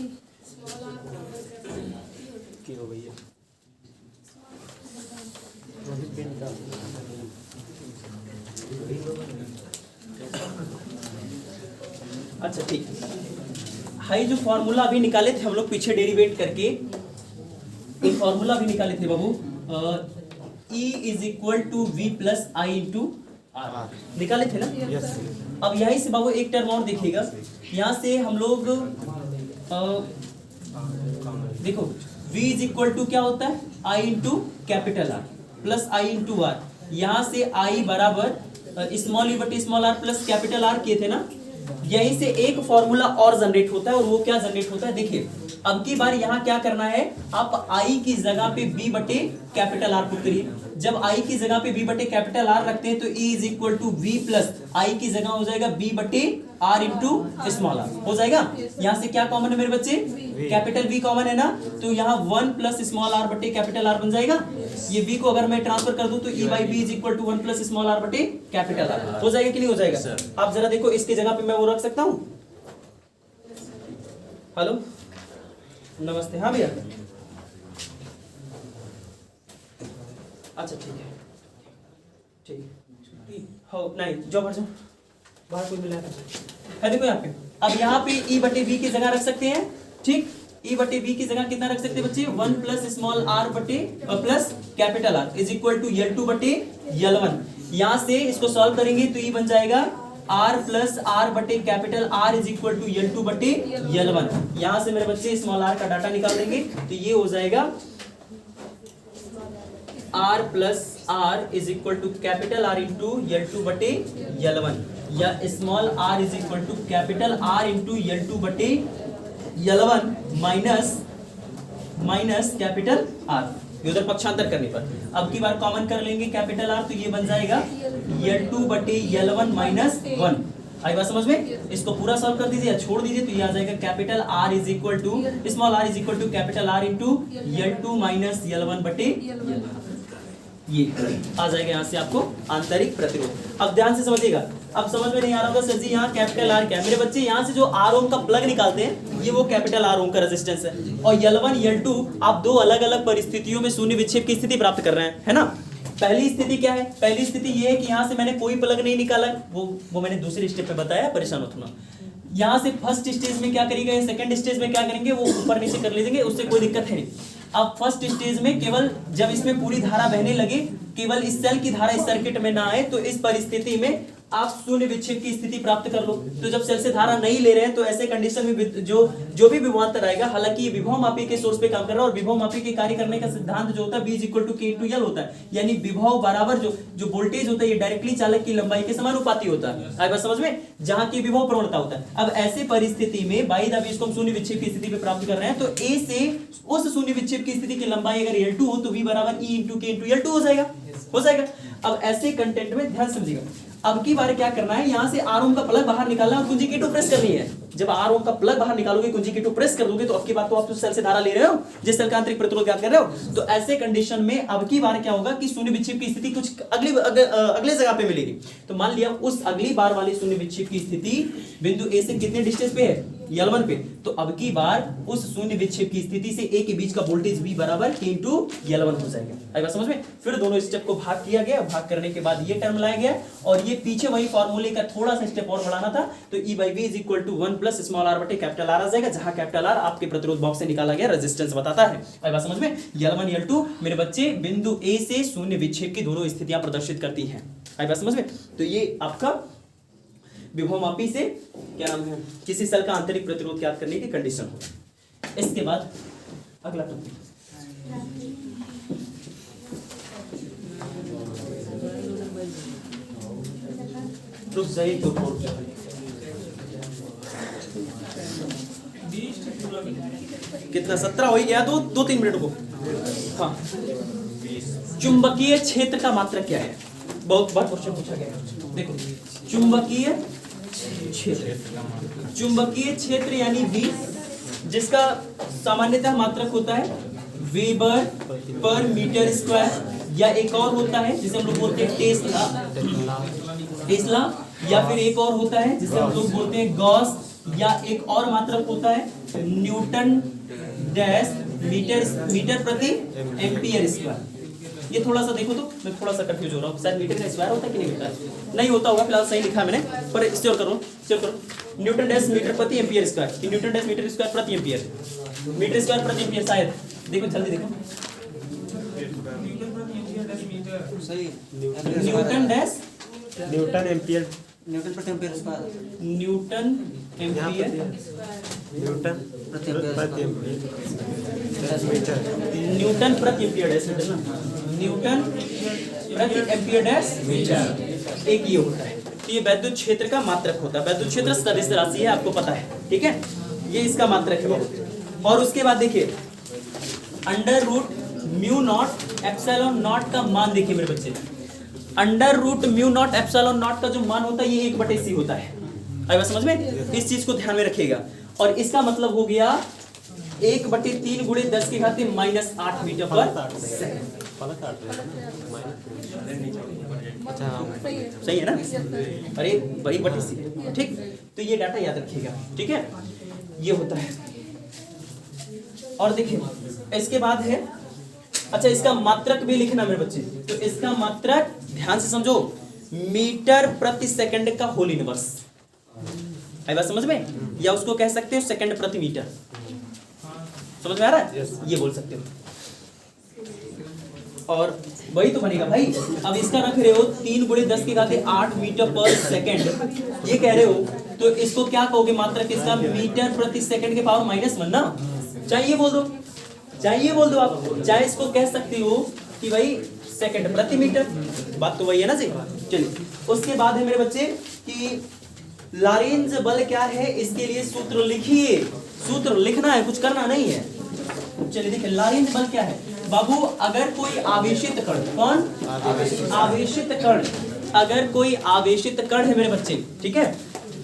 अच्छा ठीक है, हाई जो फॉर्मूला अभी निकाले थे हम लोग पीछे डेरिवेट करके, एक फॉर्मूला भी निकाले थे बाबू, E is equal to V plus I into R, निकाले थे ना? अब यहीं से बाबू एक टर्म और देखिएगा, यहाँ से हम लोग देखो V इज इक्वल टू क्या होता है, I into capital R plus I into R। यहाँ से I बराबर स्मॉल ई बटे small r plus capital R किए थे ना। यहीं से एक फॉर्मूला और जनरेट होता है, और वो क्या जनरेट होता है देखिए। अब की बार यहाँ क्या करना है, आप I की जगह पे B बटे कैपिटल R पुट करिए। जब I की जगह पे B बटे कैपिटल R रखते हैं तो E is equal to V plus I की जगह हो जाएगा B बटे R इंटू स्मॉल आर हो जाएगा। यहाँ से क्या कॉमन है मेरे बच्चे, कैपिटल V कॉमन है ना, तो यहाँ 1 प्लस स्मॉल r बटे कैपिटल R बन जाएगा। ये V को अगर मैं ट्रांसफर कर दूं तो E by B is equal to 1 plus small r बटे कैपिटल R हो जाएगा कि नहीं हो जाएगा? आप जरा देखो, इसकी जगह पे मैं वो रख सकता हूँ। हेलो नमस्ते, हाँ भैया, अच्छा ठीक है, ठीक हो नहीं, जाओ बाहर जाओ, बाहर कोई मिला है देखो यहाँ पे। अब यहाँ पे E बटे V की जगह रख सकते हैं, ठीक। E बटे V की जगह कितना रख सकते हैं बच्चे, 1 प्लस स्मॉल r बटे plus capital R is equal to L2 बटे L1। यहाँ से इसको सॉल्व करेंगे तो E बन जाएगा R प्लस R बटे capital R is equal to L2 बटे L1। यहाँ से मेरे बच्चे स्मॉल r का डाटा निकाल देंगे तो ये हो जाएगा R plus R is equal to capital R into L2 बटे L1, या small r is equal to capital R into L2 बटे L1 माइनस कैपिटल R, उधर पक्षांतर करने पर। अब की बार कॉमन कर लेंगे कैपिटल R, तो ये बन जाएगा L2 बटे L1 माइनस 1। आई बात समझ में? इसको पूरा सॉल्व कर दीजिए या छोड़ दीजिए तो ये आ जाएगा capital R is equal to small r is equal to capital R into L2 minus L1 बटे ये आ जाएगा यहाँ से आपको आंतरिक प्रतिरोध। अब ध्यान से समझिएगा, अब समझ में नहीं आ रहा होगा सर जी यहाँ कैपिटल R क्या है। मेरे बच्चे यहाँ से जो R ओम का प्लग निकालते हैं, ये वो कैपिटल R ओम का रेजिस्टेंस है, और L1 L2 आप दो अलग अलग परिस्थितियों में शून्य विक्षेप की स्थिति प्राप्त कर रहे हैं, है ना। पहली स्थिति क्या है, पहली स्थिति ये है कि यहाँ से मैंने कोई प्लग नहीं निकाला, वो मैंने दूसरे स्टेप पे बताया, परेशान मत होना। यहाँ से फर्स्ट स्टेज में क्या करेंगे, सेकंड स्टेज में क्या करेंगे, वो ऊपर नीचे कर लीजिएंगे, उससे कोई दिक्कत है नहीं। अब फर्स्ट स्टेज में केवल जब इसमें पूरी धारा बहने लगे, केवल इस सेल की धारा इस सर्किट में ना आए, तो इस परिस्थिति में आप शून्य विक्षेप की स्थिति प्राप्त कर लो। तो जब सेल से धारा नहीं ले रहे हैं तो ऐसे कंडीशन में जो भी विभवांतर आएगा, हालांकि ये विभव मापी के सोर्स पे काम कर रहा है और विभव मापी के कार्य करने का सिद्धांत जो होता है V इक्वल टू K/L होता है, यानी विभव बराबर जो वोल्टेज होता है ये डायरेक्टली चालक की लंबाई के समानुपाती होता है। आई बात समझ में, जहां की विभव प्रवणता होता है। अब ऐसे परिस्थिति में बाई द वे इसको हम शून्य विक्षेप की स्थिति पे प्राप्त कर रहे हैं, तो A से उस शून्य विक्षेप की स्थिति की लंबाई अगर L2 हो तो V बराबर E into K into L2 हो जाएगा। अब ऐसे कंटेंट में ध्यान समझिएगा, अब की बार क्या करना है, यहां से R ओम का प्लग बाहर निकालना और कुंजी K2 प्रेस करनी है। जब R ओम का प्लग बाहर निकालोगे, कुंजी K2 प्रेस कर दोगे, तो अब की बार तो आप तो सेल से धारा ले रहे हो, जिस सेल का आंतरिक प्रतिरोध ज्ञात कर रहे हो। तो ऐसे कंडीशन में अब की बार क्या होगा कि शून्य विक्षेप की स्थिति कुछ अगले जगह पे मिलेगी। तो मान लिया उस अगली बार वाली शून्य विक्षेप की स्थिति बिंदु A से कितने डिस्टेंस पे है, L1 पे। तो अब की बार उस शून्य विक्षेप की स्थिति से A के बीच का वोल्टेज V बराबर K इंटू L1 हो जाएगा। आई बात समझ में। फिर दोनों स्टेप को भाग किया गया, भाग करने के बाद ये टर्म लाया गया और ये पीछे वही फॉर्मूले का थोड़ा सा स्टेप और बढ़ाना था, तो E/V is equal to 1 plus small r बटे कैपिटल R आ जाएगा, जहां कैपिटल R आपके प्रतिरोध बॉक्स से निकाला गया रेजिस्टेंस बताता है। आई बात समझ में। L1 L2 मेरे बच्चे बिंदु A से शून्य विक्षेप की दोनों स्थितियां प्रदर्शित करती हैं। आई बात समझ में। तो ये आपका विभवमापी से क्या नाम है, किसी सेल का आंतरिक प्रतिरोध ज्ञात करने की कंडीशन हो। इसके बाद अगला टॉपिक रुक जाइए तो कितना 17 हो ही गया, तो 2-3 मिनट को। हाँ, चुंबकीय क्षेत्र का मात्रक क्या है, बहुत बार क्वेश्चन पूछा गया है। देखो चुंबकीय क्षेत्र यानी V, जिसका सामान्यतः मात्रक होता है वेबर पर मीटर स्क्वायर, या एक और होता है जिसे हम लोग बोलते हैं टेस्ला, या फिर एक और होता है जिसे हम लोग बोलते हैं गॉस, या एक और मात्रक होता है न्यूटन डैश मीटर प्रति एम्पियर स्क्वायर। ये थोड़ा सा देखो तो मैं थोड़ा सा कंफ्यूज हो रहा हूँ, शायद मीटर का स्क्वायर होता है कि नहीं होता है, नहीं होता होगा, फिलहाल सही लिखा है मैंने, पर श्योर करो न्यूटन डैश मीटर प्रति ampere square, newton dash metre square प्रति एम्पियर, मीटर स्क्वायर प्रति एम्पियर, शायद देखो जल्दी देखो, newton dash newton ampere newton प्रति ampere square newton ampere metre newton प्रति एम्पियर डैश मीटर ना, न्यूटन प्रति एम्पियर डैश मीटर, एक ये होता है। तो ये वैद्युत क्षेत्र का मात्रक होता है। वैद्युत क्षेत्र सदिश राशि है, आपको पता है, ठीक है, ये इसका मात्रक है बहुत। और उसके बाद देखिए under root mu naught epsilon naught का मान देखिए मेरे बच्चे, under root mu naught epsilon naught का जो मान होता है ये 1/c होता है। आई बात समझ में, इस चीज को ध्यान में रखिएगा। और इसका मतलब हो गया 1/3 गुणे 10 की घात -8 मीटर पर सेकंड। सही है ना, अरे वही 1/c, ठीक। तो ये डाटा याद रखिएगा, ठीक है, ये होता है। और देखिए इसके बाद है, अच्छा इसका मात्रक भी लिखना मेरे बच्चे, तो इसका मात्रक ध्यान से समझो, मीटर प्रति सेकंड का होल इनवर्स। आई बात समझ में, या उसको कह सकते हो सेकंड प्रति मीटर, समझ में आ रहा है? ये बोल सकते हो। और वही तो बनेगा भाई। अब इसका रख रहे हो 3 गुणे 10 की घात 8 मीटर पर सेकंड, ये कह रहे हो, तो इसको क्या कहोगे मात्रक इसका, मीटर प्रति सेकंड के पावर -1 ना, चाहे ये बोल दो, आप चाहे इसको कह सकते हो कि भाई सेकंड प्रति मीटर, बात तो वही है ना जी। चलिए उसके बाद है मेरे बच्चे कि लॉरेंज बल क्या है, इसके लिए सूत्र लिखिए, सूत्र लिखना है, कुछ करना नहीं है। चलिए देखिए लॉरेंज बल क्या है बाबू, अगर कोई आवेशित कण, कौन आवेशित कण, अगर कोई आवेशित कण है मेरे बच्चे, ठीक है,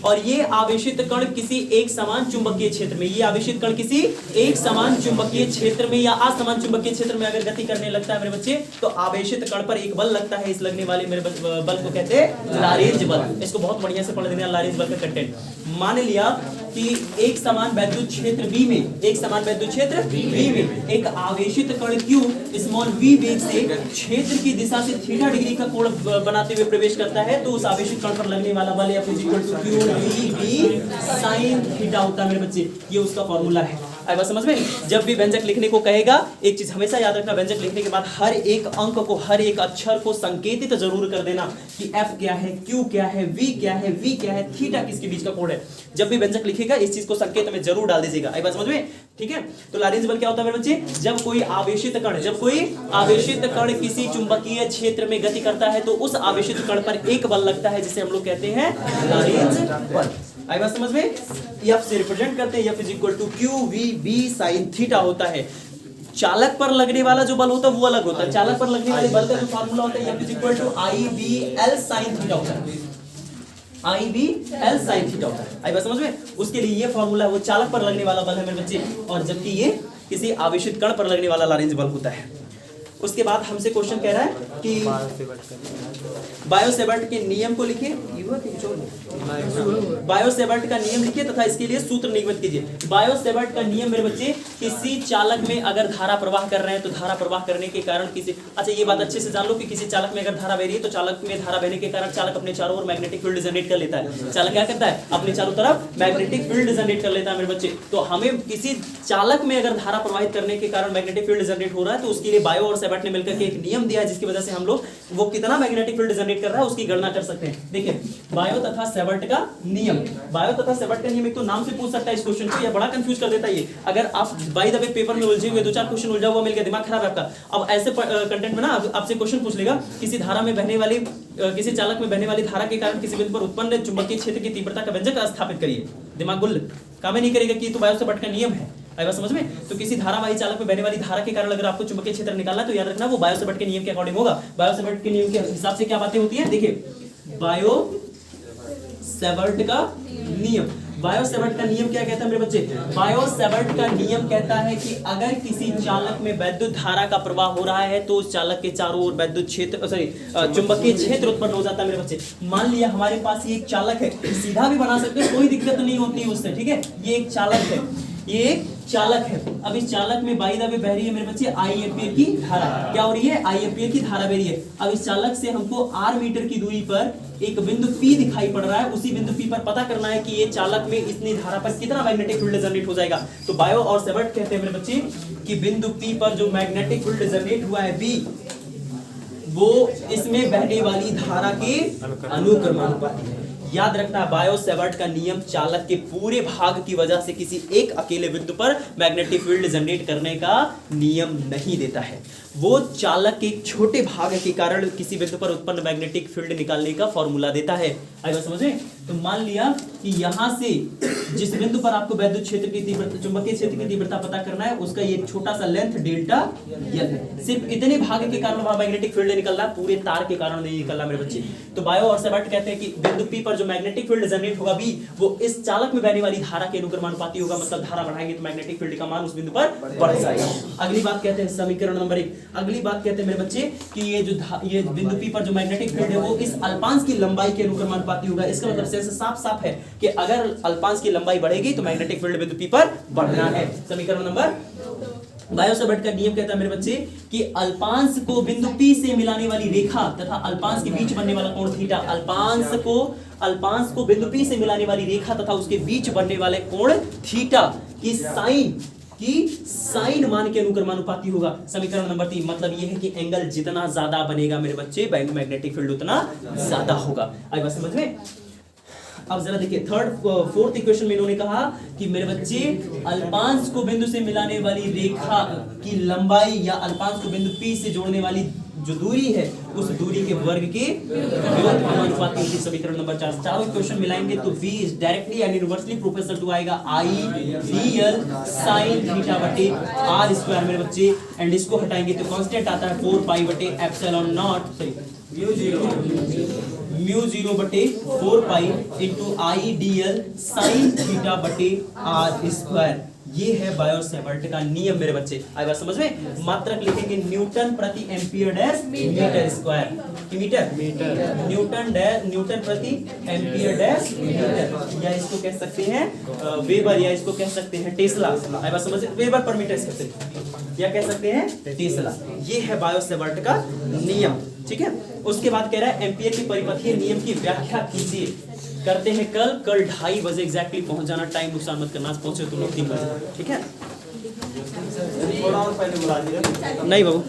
और ये आवेशित कण किसी एक समान चुंबकीय क्षेत्र में, ये आवेशित कण किसी एक समान चुंबकीय क्षेत्र में या असमान चुंबकीय क्षेत्र में अगर गति करने लगता है मेरे बच्चे, तो आवेशित कण पर एक बल लगता है, इस लगने वाले मेरे बल को कहते हैं लॉरेंज बल। इसको बहुत बढ़िया से पढ़ लेना, लॉरेंज बल का कंटेंट। मान लिया कि एक समान वैद्युत क्षेत्र V में, एक समान वैद्युत क्षेत्र V में एक आवेशित कण Q स्मॉल v वेग से क्षेत्र की दिशा से थीटा डिग्री का कोण बनाते हुए प्रवेश करता है, तो उस आवेशित कण पर लगने वाला बल F = Q V d sin theta होता है मेरे बच्चे, ये उसका फॉर्मूला है। आई बात समझ में? जब भी व्यंजक लिखने को कहेगा, एक चीज हमेशा याद रखना, व्यंजक लिखने के बाद हर एक अंक को, हर एक अक्षर को संकेतित जरूर कर देना कि F क्या है, Q क्या है, V क्या है, V क्या है, थीटा किसके बीच का कोण है। जब भी व्यंजक लिखेगा इस चीज को संकेत में जरूर डाल दीजिएगा। आई बात समझ में? ठीक है, तो लॉरेंज बल क्या होता है मेरे बच्चे? जब कोई आवेशित कण किसी चुंबकीय क्षेत्र में गति करता है तो उस आवेशित कण पर एक बल लगता है जिसे हम लोग कहते हैं लॉरेंज बल। आई बात समझ में? F से रिप्रेजेंट करते हैं, F = QVB sin थीटा होता है। चालक पर लगने वाला जो बल होता है वो अलग होता है। चालक पर लगने वाले बल का जो फार्मूला होता है F = IBL sin थीटा होता है। IBL sin थीटा होता है। आई बात समझ में? उसके लिए ये फार्मूला है, वो चालक पर लगने वाला बल है मेरे बच्चे, और जबकि ये किसी आवेशित कण पर लगने वाला लॉरेंज बल होता है। उसके बाद हमसे क्वेश्चन कह रहा है कि बायो-सेवर्ट के नियम को लिखिए। बायो-सेवर्ट का नियम लिखिए तथा इसके लिए सूत्र निगमित कीजिए। बायो-सेवर्ट का नियम मेरे बच्चे, किसी चालक में अगर धारा प्रवाह कर रहे हैं तो धारा प्रवाह करने के कारण किसी, अच्छा ये बात अच्छे से जान लो कि किसी चालक में अगर धारा बह रही है तो चालक में धारा बहने के कारण चालक अपने चारों ओर मैग्नेटिक फील्ड जनरेट कर लेता है। चालक क्या करता है? अपने चारों तरफ मैग्नेटिक फील्ड जनरेट कर लेता है मेरे बच्चे। तो हमें किसी चालक में अगर धारा प्रवाहित करने के कारण मैग्नेटिक फील्ड जनरेट हो रहा है तो उसके लिए बायो और सेवर्ट ने मिलकर के एक नियम दिया है जिसकी वजह से हम लोग वो कितना मैग्नेटिक फील्ड जनरेट कर रहा है उसकी गणना कर सकते हैं। देखिए बायो तथा सेवर्ट का नियम, बायो तथा सेवर्ट का नियम एक तो नाम से पूछ सकता है इस क्वेश्चन को, या बड़ा कंफ्यूज कर देता है ये। अगर आप बाय द वे पेपर में उलझे हुए 2-4 क्वेश्चन उलझा हुआ मिल गया, दिमाग खराब है आपका। अब ऐसे कंटेंट में ना आपसे क्वेश्चन पूछ लेगा, किसी धारा में बहने वाली, किसी चालक में बहने वाली धारा के कारण किसी बिंदु पर उत्पन्न चुंबकीय क्षेत्र की तीव्रता का व्यंजक स्थापित करिए। दिमाग गुल काम नहीं करेगा कि ये तो बायो सेवर्ट का नियम है। आई बात समझ में? तो किसी धारावाही चालक में बहने वाली धारा के कारण अगर आपको चुंबकीय क्षेत्र निकालना है तो याद रखना वो बायो सेवर्ट के नियम के अकॉर्डिंग होगा। बायो सेवर्ट के नियम के हिसाब से क्या बातें होती हैं? देखिए बायो सेवर्ट का नियम, बायो सेवर्ट का नियम क्या कहता है मेरे बच्चे? बायो सेवर्ट का नियम कहता है कि अगर किसी चालक में वैद्युत धारा का प्रवाह हो रहा है तो उस चालक के चारों ओर वैद्युत क्षेत्र, चुंबकीय क्षेत्र उत्पन्न हो जाता है मेरे बच्चे। मान लिया हमारे पास ये एक चालक है, सीधा भी बना सकते हैं, कोई दिक्कत नहीं होती है उससे, ठीक है? ये एक चालक है, ये एक चालक है। अब इस चालक में बाई द वे बह रही है मेरे बच्चे I एम्पीयर की धारा। क्या हो रही है? I एम्पीयर की धारा बह रही है। अब इस चालक से हमको R मीटर की दूरी पर एक बिंदु P दिखाई पड़ रहा है, उसी बिंदु P पर पता करना है कि ये चालक में इतनी धारा पर कितना मैग्नेटिक फील्ड जनरेट हो जाएगा। तो बायो और सेवर्ट कहते हैं मेरे बच्चे कि बिंदु P पर जो मैग्नेटिक फील्ड जनरेट हुआ है B, वो इसमें बहने वाली धारा के अनुक्रमानुपाती है। याद रखना बायो सेवर्ट का नियम चालक के पूरे भाग की वजह से किसी एक अकेले बिंदु पर मैग्नेटिक फील्ड जनरेट करने का नियम नहीं देता है, वो चालक के एक छोटे भाग के कारण किसी बिंदु पर उत्पन्न मैग्नेटिक फील्ड निकालने का फॉर्मूला देता है। आई बात समझ में? तो मान लिया कि यहां से जिस बिंदु पर आपको वैद्युत क्षेत्र की तीव्रता, चुंबकीय क्षेत्र की तीव्रता पता करना है, उसका ये छोटा सा लेंथ डेल्टा एल है। सिर्फ इतने भाग के कारण वहां मैग्नेटिक फील्ड निकल रहा है, पूरे तार के कारण नहीं निकल रहा मेरे बच्चे। तो बायो और सेवर्ट कहते हैं कि बिंदु P पर जो मैग्नेटिक फील्ड जनरेट होगा B, वो इस चालक में बहने वाली धारा के अनुक्रमानुपाती होगा, मतलब धारा बढ़ाएंगे तो मैग्नेटिक फील्ड का मान उस बिंदु पर बढ़ जाएगा। अगली बात कहते हैं समीकरण नंबर 1। अगली बात कहते हैं मेरे बच्चे कि ये बिंदु P पर जो मैग्नेटिक फील्ड है वो इस अल्पांश की लंबाई के अनुक्रमानुपाती होगा। इसका मतलब सेंस साफ है कि अगर अल्पांश की लंबाई बढ़ेगी तो मैग्नेटिक फील्ड बिंदु P पर बढ़ना है। समीकरण नंबर, बायो सेवर्ट का नियम कहता है मेरे बच्चे कि अल्पांश को बिंदु P से मिलाने वाली रेखा तथा अल्पांश के बीच बनने वाला कोण थीटा, अल्पांश को बिंदु P से मिलाने वाली रेखा तथा उसके बीच बनने वाले कोण थीटा की साइन मान के अनुक्रमानुपाती होगा। समीकरण नंबर 3, मतलब यह है कि एंगल जितना ज्यादा बनेगा मेरे बच्चे मैग्नेटिक फील्ड उतना ज्यादा होगा। आई बात समझ में? अब जरा देखिए फोर्थ इक्वेशन में इन्होंने कहा कि मेरे बच्चे अल्पांश को बिंदु से मिलाने वाली रेखा की लंबाई या अल्पांश को बिंदु P से जोड़ने वाली जो दूरी है उस दूरी के वर्ग के विरोध अनुपाती होगी। समीकरण नंबर 4। चारों इक्वेशन मिलाएंगे तो V is directly and universally proportional to आएगा IDL sin थीटा बटे R स्क्वायर मेरे बच्चे, एंड इसको हटाएंगे तो कांस्टेंट आता है 4 पाई बटे एप्सिलॉन नॉट, म्यू 0 बटे 4 pi into IDL sin theta बटे R स्क्वायर। ये है बायो सेवर्ट का नियम मेरे बच्चे। आई बात समझ में? मात्रक लिखेंगे न्यूटन प्रति ampere dash metre square, newton प्रति एम्पियर डैश मीटर, या इसको कह सकते हैं वेबर, या इसको कह सकते हैं टेस्ला। आई बात समझ? वेबर पर मीटर कह सकते हैं, या कह सकते हैं टेस्ला। ये है बायो सेवर्ट का नियम, ठीक है? उसके बाद कह रहा है एम्पियर की परिपथीय नियम की व्याख्या कीजिए। करते हैं कल 2:30 बजे एग्जैक्टली पहुंच जाना, टाइम नुकसान मत करना, पहुंचे तुम लोग 3 बजे, ठीक है? थोड़ा और पहले बुला दिया। नहीं बाबू